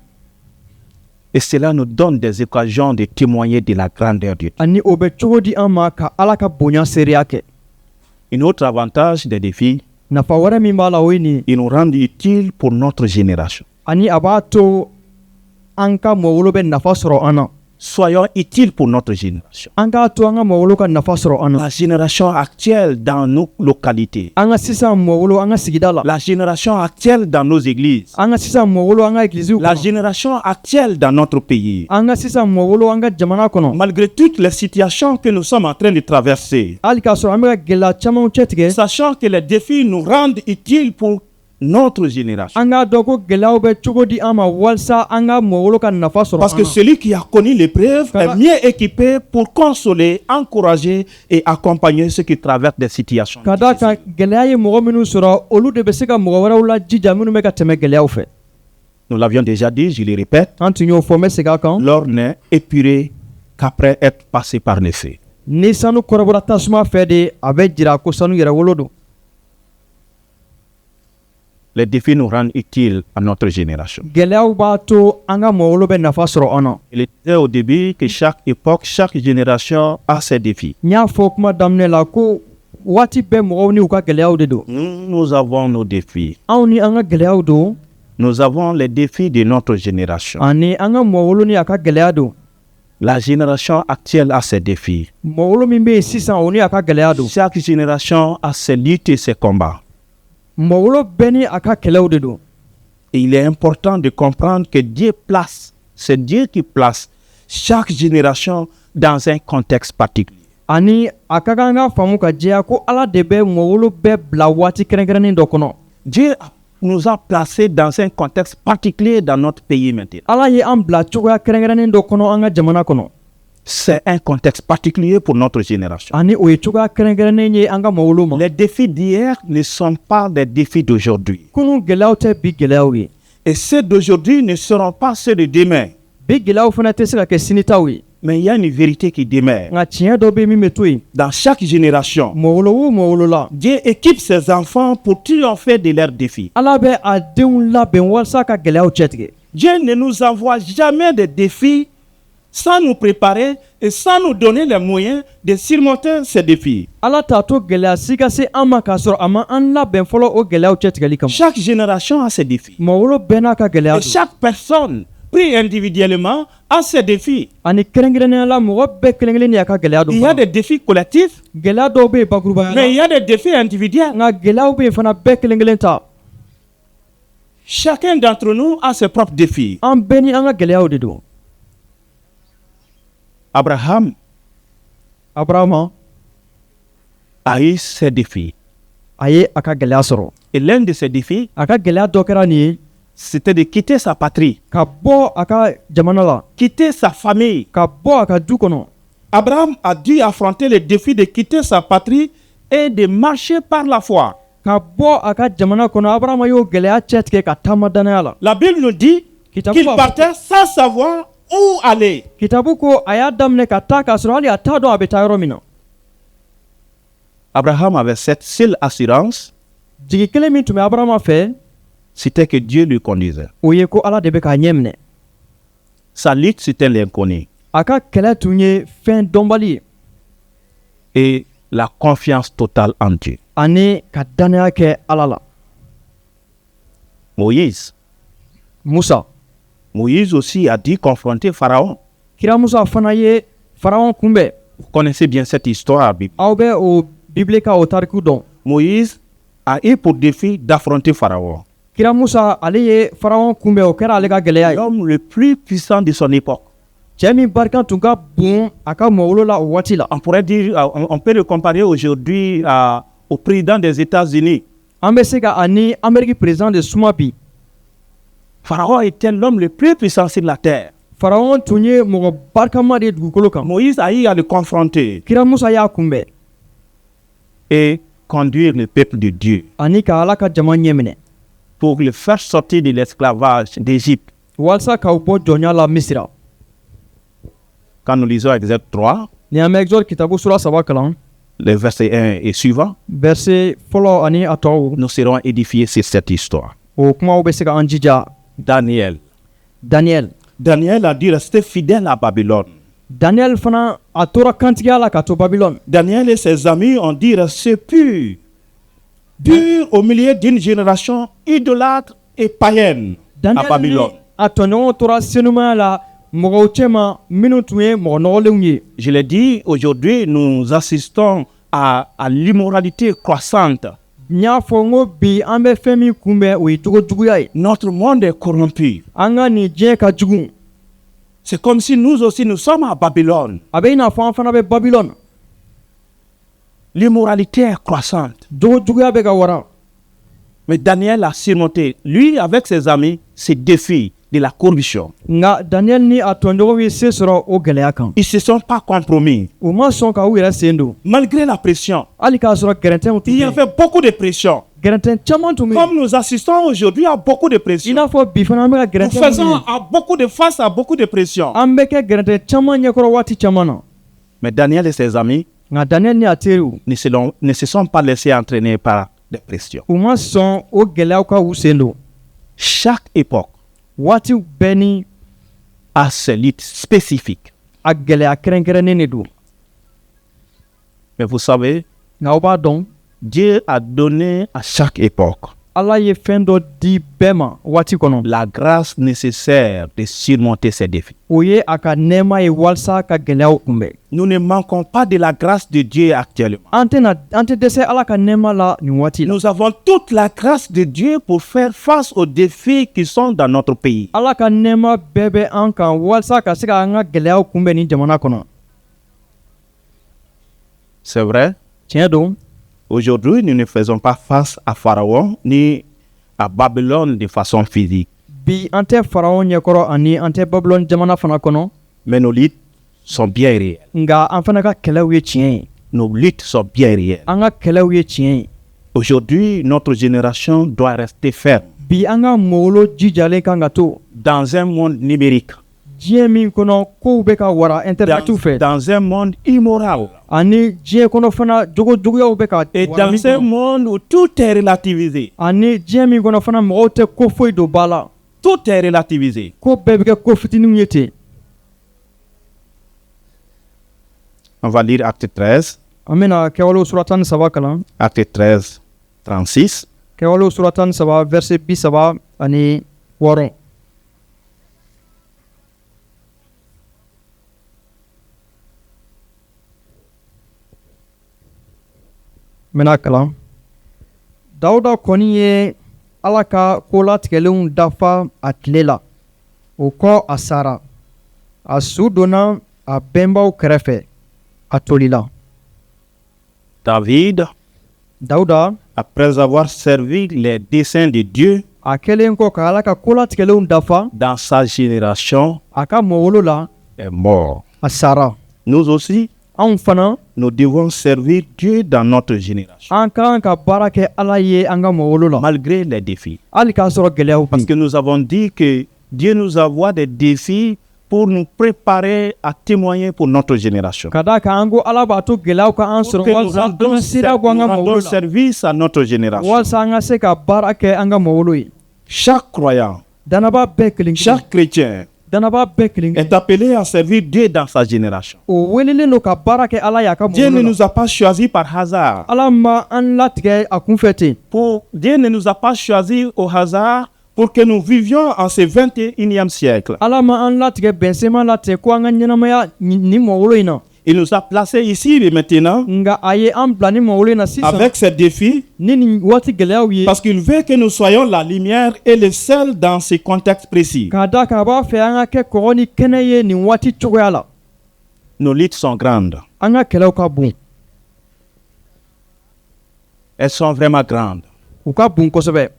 Et cela nous donne des occasions de témoigner de la grandeur de Dieu. ani o bɛ cogo di an ma ka ala ka bonya seereya kɛ. Un autre avantage des défis, nafa wɛrɛ min b'a la o ye nin ye, ils nous rendent utiles pour notre génération. ani a b'a to an ka mɔwolo bɛ nafa sɔrɔ an na. Soyons utiles pour notre génération. an k'a to an ka mɔwolo ka nafa sɔrɔ an na. La génération actuelle dans nos localités, an ka sisan mɔwolo an ka sigida la, la génération actuelle dans nos églises, an ka sisan mɔwolo an ka egiliziw la kɔnɔ, génération actuelle dans notre pays. an ka sisan mɔwolo an ka jamana kɔnɔ. Malgré toutes les situations que nous sommes en train de traverser, hali k'a sɔrɔ an bɛ ka gɛlɛya camanw cɛtigɛ, sachant que les défis nous rendent utiles pour notre génération. an k'a dɔn ko gɛlɛyaw bɛ cogo di an ma walasa an ka mɔwolo ka nafa sɔrɔ Parce an que na. celui qui a connu l'épreuve est mieux équipé pour consoler, encourager et accompagner ceux qui traversent des situations ka da kan difficiles. gɛlɛya ye mɔgɔ minnu sɔrɔ olu de bɛ se ka mɔgɔ wɛrɛw lajija minnu bɛ ka tɛmɛ gɛlɛyaw fɛ. Nous l'avions déjà dit, je le répète, an tun y'o fɔ n bɛ segin a kan. l'or n'est épuré qu'après être passé par le feu. ni sanu kɔrɔbɔra tasuma fɛ de a bɛ jira ko sanu yɛrɛ wolo don. Les défis nous rendent utiles à notre génération. gɛlɛyaw b'a to an ka mɔwolo bɛ nafa sɔrɔ an na. Il était au début que chaque époque, chaque génération a ses défis. n y'a fɔ kuma daminɛ la ko waati bɛɛ mɔgɔw ni u ka gɛlɛyaw de don. Nous avons nos défis. anw ni an ka gɛlɛyaw don, Nous avons les défis de notre génération. ani an ka mɔwolo ni a ka gɛlɛya don. La génération actuelle a ses défis. mɔwolo min bɛ yen sisan o ni a ka gɛlɛya don. Chaque génération a ses luttes et ses combats. mɔwolo bɛɛ ni a ka kɛlɛw de don. Et il est important de comprendre que Dieu place, c'est Dieu qui place chaque génération dans un contexte particulier. ani a ka kan ka faamu ka jɛya ko ala de bɛ mɔwolo bɛɛ bila waati kɛrɛnkɛrɛnnen dɔ kɔnɔ. Dieu nous a placés dans un contexte particulier dans notre pays maintenant. ala ye an bila cogoya kɛrɛnkɛrɛnnen dɔ kɔnɔ an ka jamana kɔnɔ. C'est un contexte particulier pour notre génération. ani o ye cogoya kɛrɛnkɛrɛnnen ye an ka mɔwolo ma. Les défis d'hier ne sont pas des défis d'aujourd'hui. kunun gɛlɛyaw tɛ bi gɛlɛyaw ye. Et ceux d'aujourd'hui ne seront pas ceux de demain. bi gɛlɛyaw fana tɛ se ka kɛ sini taw ye. Mais il y a une vérité qui demeure. nka tiɲɛ dɔ bɛ yen min bɛ to yen. Dans chaque génération, mɔwolo o mɔwolo la, Dieu équipe ses enfants pour triompher de leurs défis. ala bɛ a denw labɛn walasa ka gɛlɛyaw cɛtigɛ. Dieu ne nous envoie jamais des défis sans nous préparer et sans nous donner les moyens de surmonter ces défis. ala t'a to gɛlɛya si ka se an ma k'a sɔrɔ a ma an labɛn fɔlɔ o gɛlɛyaw cɛtigɛli kama. Chaque génération a ses défis. mɔwolo bɛɛ n'a ka gɛlɛya Et don. chaque personne, pris individuellement, a ses défis. ani kɛrɛnkɛrɛnnenya la mɔgɔ bɛɛ kelen-kelen ni a ka gɛlɛya don Il y a fana. des défis collectifs, gɛlɛya dɔw bɛ yen bakurubaya mais il la, y a des défis individuels. nka gɛlɛyaw bɛ yen fana bɛɛ kelen-kelen ta. Chacun d'entre nous a ses propres défis. an bɛɛ ni an ka gɛlɛyaw de don. Abraham abarahama a eu ses défis. a ye a ka gɛlɛya sɔrɔ. Et l'un de ses défis, a ka gɛlɛya dɔ kɛra nin ye c'était de quitter sa patrie, ka bɔ a ka jamana la, quitter sa famille. ka bɔ a ka du kɔnɔ. Abraham a dû affronter le défi de quitter sa patrie et de marcher par la foi. ka bɔ a ka jamana kɔnɔ. abarahama y'o gɛlɛya cɛtigɛ ka taama dannaya la. La Bible nous dit Kitabu qu'il b'a fɔ- partait sans savoir où aller. kitabu ko a y'a daminɛ ka taa k'a sɔrɔ hali a t'a dɔn a bɛ taa yɔrɔ min na. Abraham avait cette seule assurance, jigi kelen min tun bɛ abarahama fɛ c'était que Dieu lui conduisait. o ye ko ala de bɛ k'a ɲɛ minɛ. Sa lutte, c'était l'inconnu. a ka kɛlɛ tun ye fɛn dɔnbali ye et la confiance totale en Dieu. ani ka dannaya kɛ ala la. Moïse aussi a dû confronter Pharaon. kira musa fana ye faraon kunbɛn. Vous connaissez bien cette histoire biblique. aw bɛ o bibile ka o tariku dɔn. Moïse a eu pour défi d'affronter Pharaon, kira musa ale ye faraon kunbɛn o kɛra ale ka gɛlɛya ye. l'homme le plus puissant de son époque. cɛ min barika tun ka bon a ka mɔwolo la o waati la. On pourrait dire, on peut le comparer aujourd'hui au président des États-Unis. an bɛ se ka ani amériki président de suma bi. Pharaon était l'homme le plus puissant sur la terre. faraon tun ye mɔgɔ barikama de ye dugukolo kan. Moïse a eu à le confronter kira musa y'a kunbɛn et conduire le peuple de Dieu ani ka ala ka jama ɲɛ minɛ pour le faire sortir de l'esclavage d'Égypte. walasa k'aw bɔ jɔnya la misira. Quand nous lisons Exode 3, ni an bɛ exode kitabu sura 3 kalan les versets 1 et suivants, verset fɔlɔ ani a tɔw nous serons édifiés sur cette histoire. o kumaw bɛ se ka an jija. Daniel Daniel a dû rester fidèle à Babylone. Daniel fana a tora kantigiya la ka to Babylone. Daniel et ses amis ont dû rester purs au milieu d'une génération idolâtre et païenne à Babylone. a tɔɲɔgɔnw tora senumaya la mɔgɔw cɛma minnu tun ye mɔgɔ nɔgɔlenw ye. Je l'ai dit, aujourd'hui, nous assistons à l'immoralité croissante. n y'a fɔ n ko bi an bɛ fɛn min kunbɛn o ye jogojuguya ye. Notre monde est corrompu. an ka nin diɲɛ ka jugu. C'est comme si nous aussi, nous sommes à Babylone. a bɛ i n'a fɔ an fana bɛ Babylone. L'immoralité est croissante. jogojuguya bɛ ka wara. Mais Daniel a surmonté, lui avec ses amis, ces défis de la corruption. nka Daniel ni a tɔɲɔgɔnw ye se sɔrɔ o gɛlɛya kan. Ils ne se sont pas compromis. u ma sɔn ka u yɛrɛ sen don. Malgré la pression, hali k'a sɔrɔ gɛrɛntɛnw tun il y bɛ yen. avait beaucoup de pression. gɛrɛntɛn caman tun bɛ yen. Comme nous assistons aujourd'hui à beaucoup de i pression. n'a fɔ bi fana an bɛ ka Nous gɛrɛntɛn faisons minnu ye. face à beaucoup de pression. an bɛ kɛ gɛrɛntɛn caman ɲɛkɔrɔ waati caman na. Mais Daniel et ses amis nka Daniel ni a teriw ne se sont pas laissés entraîner par des pressions. u ma sɔn o gɛlɛyaw ka u sen don. Chaque époque waatiw bɛɛ ni a ses luttes spécifiques. a gɛlɛya kɛrɛnkɛrɛnnen de don. Mais vous savez, nka aw b'a dɔn Dieu a donné à chaque époque ala ye fɛn dɔ di bɛɛ ma waati kɔnɔ. la grâce nécessaire de surmonter ces défis. o ye a ka nɛɛma ye walasa ka gɛlɛyaw kunbɛn. Nous ne manquons pas de la grâce de Dieu actuellement. an tɛ dɛsɛ ala ka nɛɛma la nin waati la. Nous avons toute la grâce de Dieu pour faire face aux défis qui sont dans notre pays. ala ka nɛɛma bɛɛ bɛ an kan walasa ka se ka an ka gɛlɛyaw kunbɛn nin jamana kɔnɔ. C'est vrai, tiɲɛ don aujourd'hui, nous ne faisons pas face à Pharaon ni à Babylone de façon physique. bi an tɛ faraon ɲɛkɔrɔ ani an tɛ Babylone jamana fana kɔnɔ. Mais nos luttes sont bien réelles. nka an fana ka kɛlɛw ye tiɲɛ ye. Nos luttes sont bien réelles. an ka kɛlɛw ye tiɲɛ ye. Aujourd'hui, notre génération doit rester ferme bi an ka mɔgɔlo jijalen kan ka to dans un monde numérique, diɲɛ min kɔnɔ kow bɛ ka wara internetiw fɛ dans un monde immoral ani diɲɛ kɔnɔ fana jogojuguyaw bɛ ka et wara min dans un kɔnɔ. monde où tout est relativisé. ani diɲɛ min kɔnɔ fana mɔgɔw tɛ ko foyi don ba la. Tout est relativisé. ko bɛɛ bɛ kɛ ko fitininw ye ten. On va lire Acte 13, an bɛna kɛwalew sura 13 kalan. Acte 13, 36. kɛwalew sura 13 verset 30 ani 6. n bɛna kalan. dawuda kɔni ye ala ka kolatigɛlenw dafa a tile la. o kɔ a sara. a su donna a bɛnbaw kɛrɛfɛ a tolila. David, dawuda après avoir servi les desseins de Dieu a kɛlen kɔ ka ala ka kolatigɛlenw dafa dans sa génération, a ka mɔwolo la est mort. a sara. Nous aussi, anw fana nous devons servir Dieu dans notre génération, an ka kan ka baara kɛ ala ye an ka mɔwolo la malgré les défis. hali k'a sɔrɔ gɛlɛyaw Parce bi. que nous avons dit que Dieu nous envoie des défis pour nous préparer à témoigner pour notre génération. ka da kan an ko ala b'a to gɛlɛyaw ka an Pour sɔrɔ que nous walasa an rendons ka sira bɔ an ka mɔwolo la service à notre génération. walasa an ka se ka baara kɛ an ka mɔwolo ye. Chaque croyant, danaba bɛɛ kelen kelen chaque chrétien danaba bɛɛ kelen est appelé à servir Dieu dans sa génération. o welelen don ka baara kɛ ala y'a ka Dieu ne mɔgɔw la nous a pas choisis par hasard. ala ma an latigɛ a kunfɛ ten Dieu ne nous a pas choisis au hasard pour que nous vivions en ce 21e siècle. ala ma an latigɛ bɛnsema latigɛ ko an ka ɲɛnamaya nin mɔgɔwolo in na Il nous a placés ici et maintenant nga a ye an bila ni mɔgɔwolo in na sisan avec ces défis ni nin waati gɛlɛyaw ye parce qu'il veut que nous soyons la lumière et le sel dans ce contexte précis. k'a da kan a b'a fɛ an ka kɛ kɔgɔ ni kɛnɛ ye nin waati cogoya la Nos luttes sont grandes. an ka kɛlɛw ka bon Elles sont vraiment grandes. u ka bon kosɛbɛ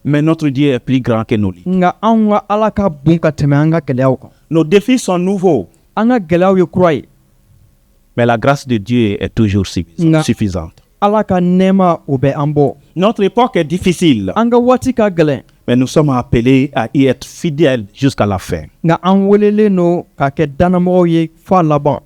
Mais notre Dieu est plus grand que nos luttes. nga anw ka ala ka bon ka tɛmɛ an ka gɛlɛyaw kan Nos défis sont nouveaux, an ka gɛlɛyaw ye kura ye mais la grâce de Dieu est toujours Non. suffisante. ala ka nɛɛma o bɛ an bɔ Notre époque est difficile, an ka waati ka gɛlɛn mais nous sommes appelés à y être fidèles jusqu'à la fin. nga an welelen no ka kɛ dannamɔgɔw ye f'a laban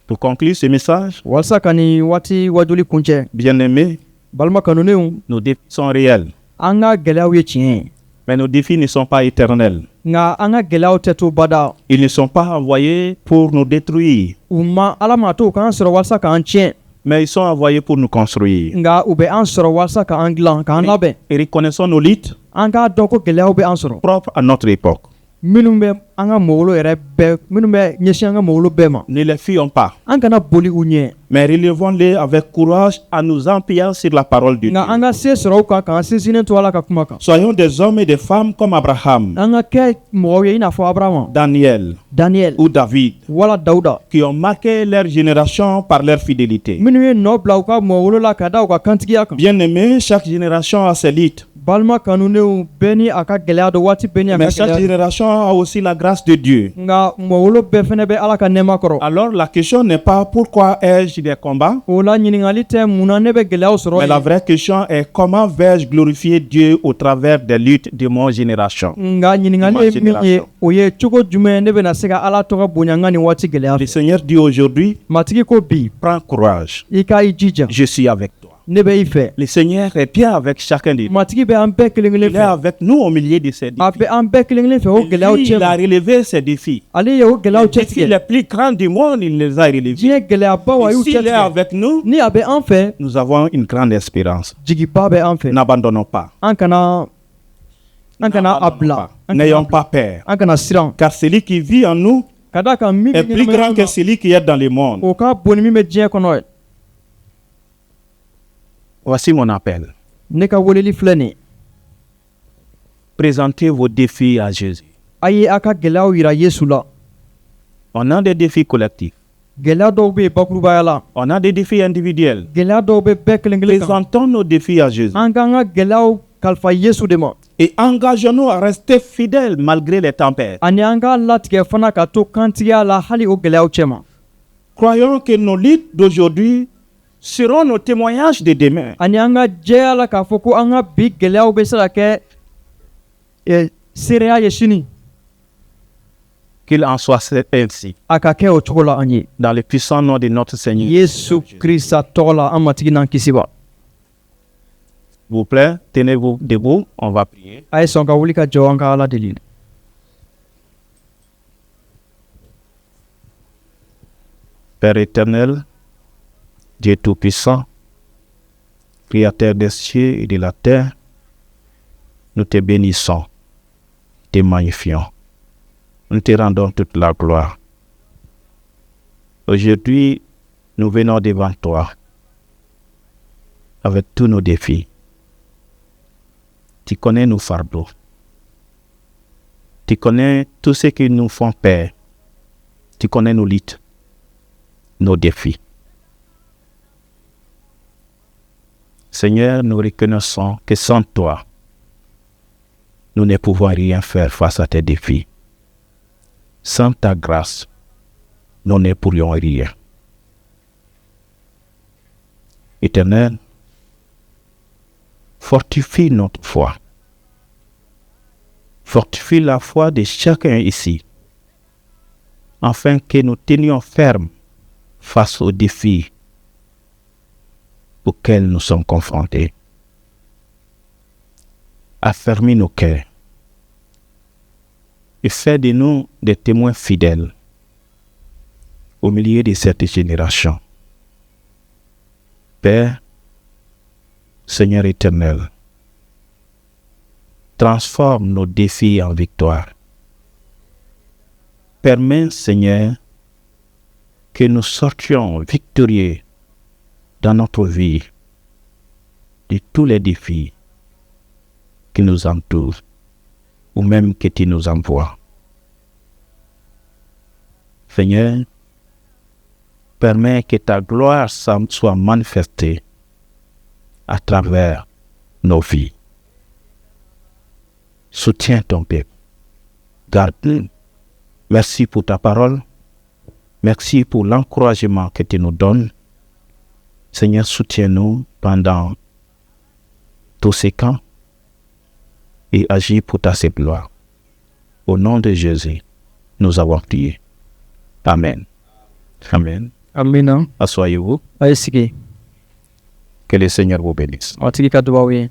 Pour conclure ce message, walasa ka nin waati wajuli kuncɛ bien-aimés, balima kanunenw nos défis sont réels, an ka gɛlɛyaw ye tiɲɛ ye mais nos défis ne sont pas éternels. nga an ka gɛlɛyaw tɛ to bada Ils ne sont pas envoyés pour nous détruire, u ma ala ma to k'an sɔrɔ walasa k'an tiɲɛ mais ils sont envoyés pour nous construire. nga u bɛ an sɔrɔ walasa k'an dilan k'an labɛn Et reconnaissons nos luttes an k'a dɔn ko gɛlɛyaw bɛ an sɔrɔ propres à notre époque. minnu bɛ an ka mɔgɔwolo yɛrɛ bɛɛ minnu bɛ ɲɛsin an ka mɔgɔwolo bɛɛ ma Ne les fuyons pas, an kana boli u ɲɛ mais relevons-les avec courage en nous appuyant sur la parole de nga an Dieu. ka se sɔrɔ u kan k'an sinsinnen to ala ka kuma kan Soyons des hommes et des femmes comme Abraham, an ka kɛ mɔgɔw ye i n'a fɔ abrahama Daniel daniel ou David, wala dawuda qui ont marqué leur génération par leur fidélité. minnu ye nɔ bila u ka mɔgɔwolo la ka da u ka kantigiya kan Bien-aimés, chaque génération a ses luttes, balima kanunenw bɛɛ ni a ka gɛlɛya dɔ waati bɛɛ ni a ka mais chaque gɛlɛya génération a aussi la grâce de Dieu. nga mɔgɔwolo bɛɛ fɛnɛ bɛ ala ka nɛɛma kɔrɔ Alors la question n'est pas pourquoi ai-je des combats, o la ɲiningali tɛ mun na ne bɛ gɛlɛyaw sɔrɔ mais la yen. vraie question est comment vais-je glorifier Dieu au travers des luttes de mon génération. nga ɲiningali ye min ye o ye cogo jumɛn ne bɛna se ka ala tɔgɔ bonya n ka nin waati gɛlɛya Le fɛ Seigneur dit aujourd'hui, matigi ko bi prends courage, i ka i jija je suis avec toi. ne bɛ i fɛ Le Seigneur est bien avec chacun de nous. matigi bɛ an bɛɛ kelen kelen Il est fɛ avec nous au milieu de ces a défis. bɛ an bɛɛ kelen kelen fɛ o gɛlɛyaw Lui, cɛ il a ma relevé ces défis. ale ye o gɛlɛyaw Les cɛ défis tigɛ les plus grands du monde, il les a relevés. diɲɛ gɛlɛyabaw a y'u Et s'il cɛ est tigɛ avec nous, ni a bɛ an fɛ nous avons une grande espérance. jigiba bɛ an fɛ N'abandonnons pas. an kana a bila N'ayons pas peur. an kana siran Car celui qui vit en nous ka da kan min est bɛ plus grand ɲɛnamaya que kɔnɔ celui qui est dans le monde. o ka bon ni min bɛ diɲɛ kɔnɔ ye Voici mon appel. ne ka weleli filɛ nin ye Présentez vos défis à Jésus. a ye a ka gɛlɛyaw yira yesu la On a des défis collectifs. gɛlɛya dɔw bɛ yen bakurubaya la On a des défis individuels. gɛlɛya dɔw bɛ bɛɛ kelen kelen kan Présentons nos défis à Jésus. an k'an ka gɛlɛyaw kalifa yesu de ma Et engageons-nous à rester fidèles malgré les tempêtes. ani an k'a latigɛ fana ka to kantigiya la hali o gɛlɛyaw cɛ ma Croyons que nos luttes d'aujourd'hui seront nos témoignages de demain. ani an ka jɛya la k'a fɔ ko an ka bi gɛlɛyaw bɛ se ka kɛ seereya ye sini Qu'il en soit ainsi. a ka kɛ o cogo la an ye Dans le puissant nom de notre Seigneur. yesu kirisa tɔgɔ la an matigi n'an kisi ba S'il vous plaît, tenez-vous debout. On va prier. a ye sɔn ka wuli ka jɔ an ka ala deli Père éternel, Dieu tout-puissant, Créateur des cieux et de la terre, nous te bénissons, te magnifions. Nous te rendons toute la gloire. Aujourd'hui, nous venons devant toi avec tous nos défis. Tu connais nos fardeaux. Tu connais tout ce qui nous font peur. Tu connais nos luttes, nos défis. Seigneur, nous reconnaissons que sans toi, nous ne pouvons rien faire face à tes défis. Sans ta grâce, nous ne pourrions rien. Éternel, fortifie notre foi. Fortifie la foi de chacun ici, afin que nous tenions ferme face aux défis auxquels nous sommes confrontés. Affermis nos cœurs. et fais de nous des témoins fidèles au milieu de cette génération. Père, Seigneur éternel, transforme nos défis en victoire. Permets, Seigneur, que nous sortions victorieux dans notre vie de tous les défis qui nous entourent ou même que tu nous envoies. Seigneur, permets que ta gloire soit manifestée à travers nos vies. Soutiens ton peuple. Garde-nous. Merci pour ta parole. Merci pour l'encouragement que tu nous donnes. Seigneur, soutiens-nous pendant tous ces camps et agis pour ta sainte gloire. Au nom de Jésus, nous avons prié. Amen. Amen. Amina. Asseyez-vous. A ye sigi. Que le Seigneur vous bénisse. A tigi ka dubaw ye.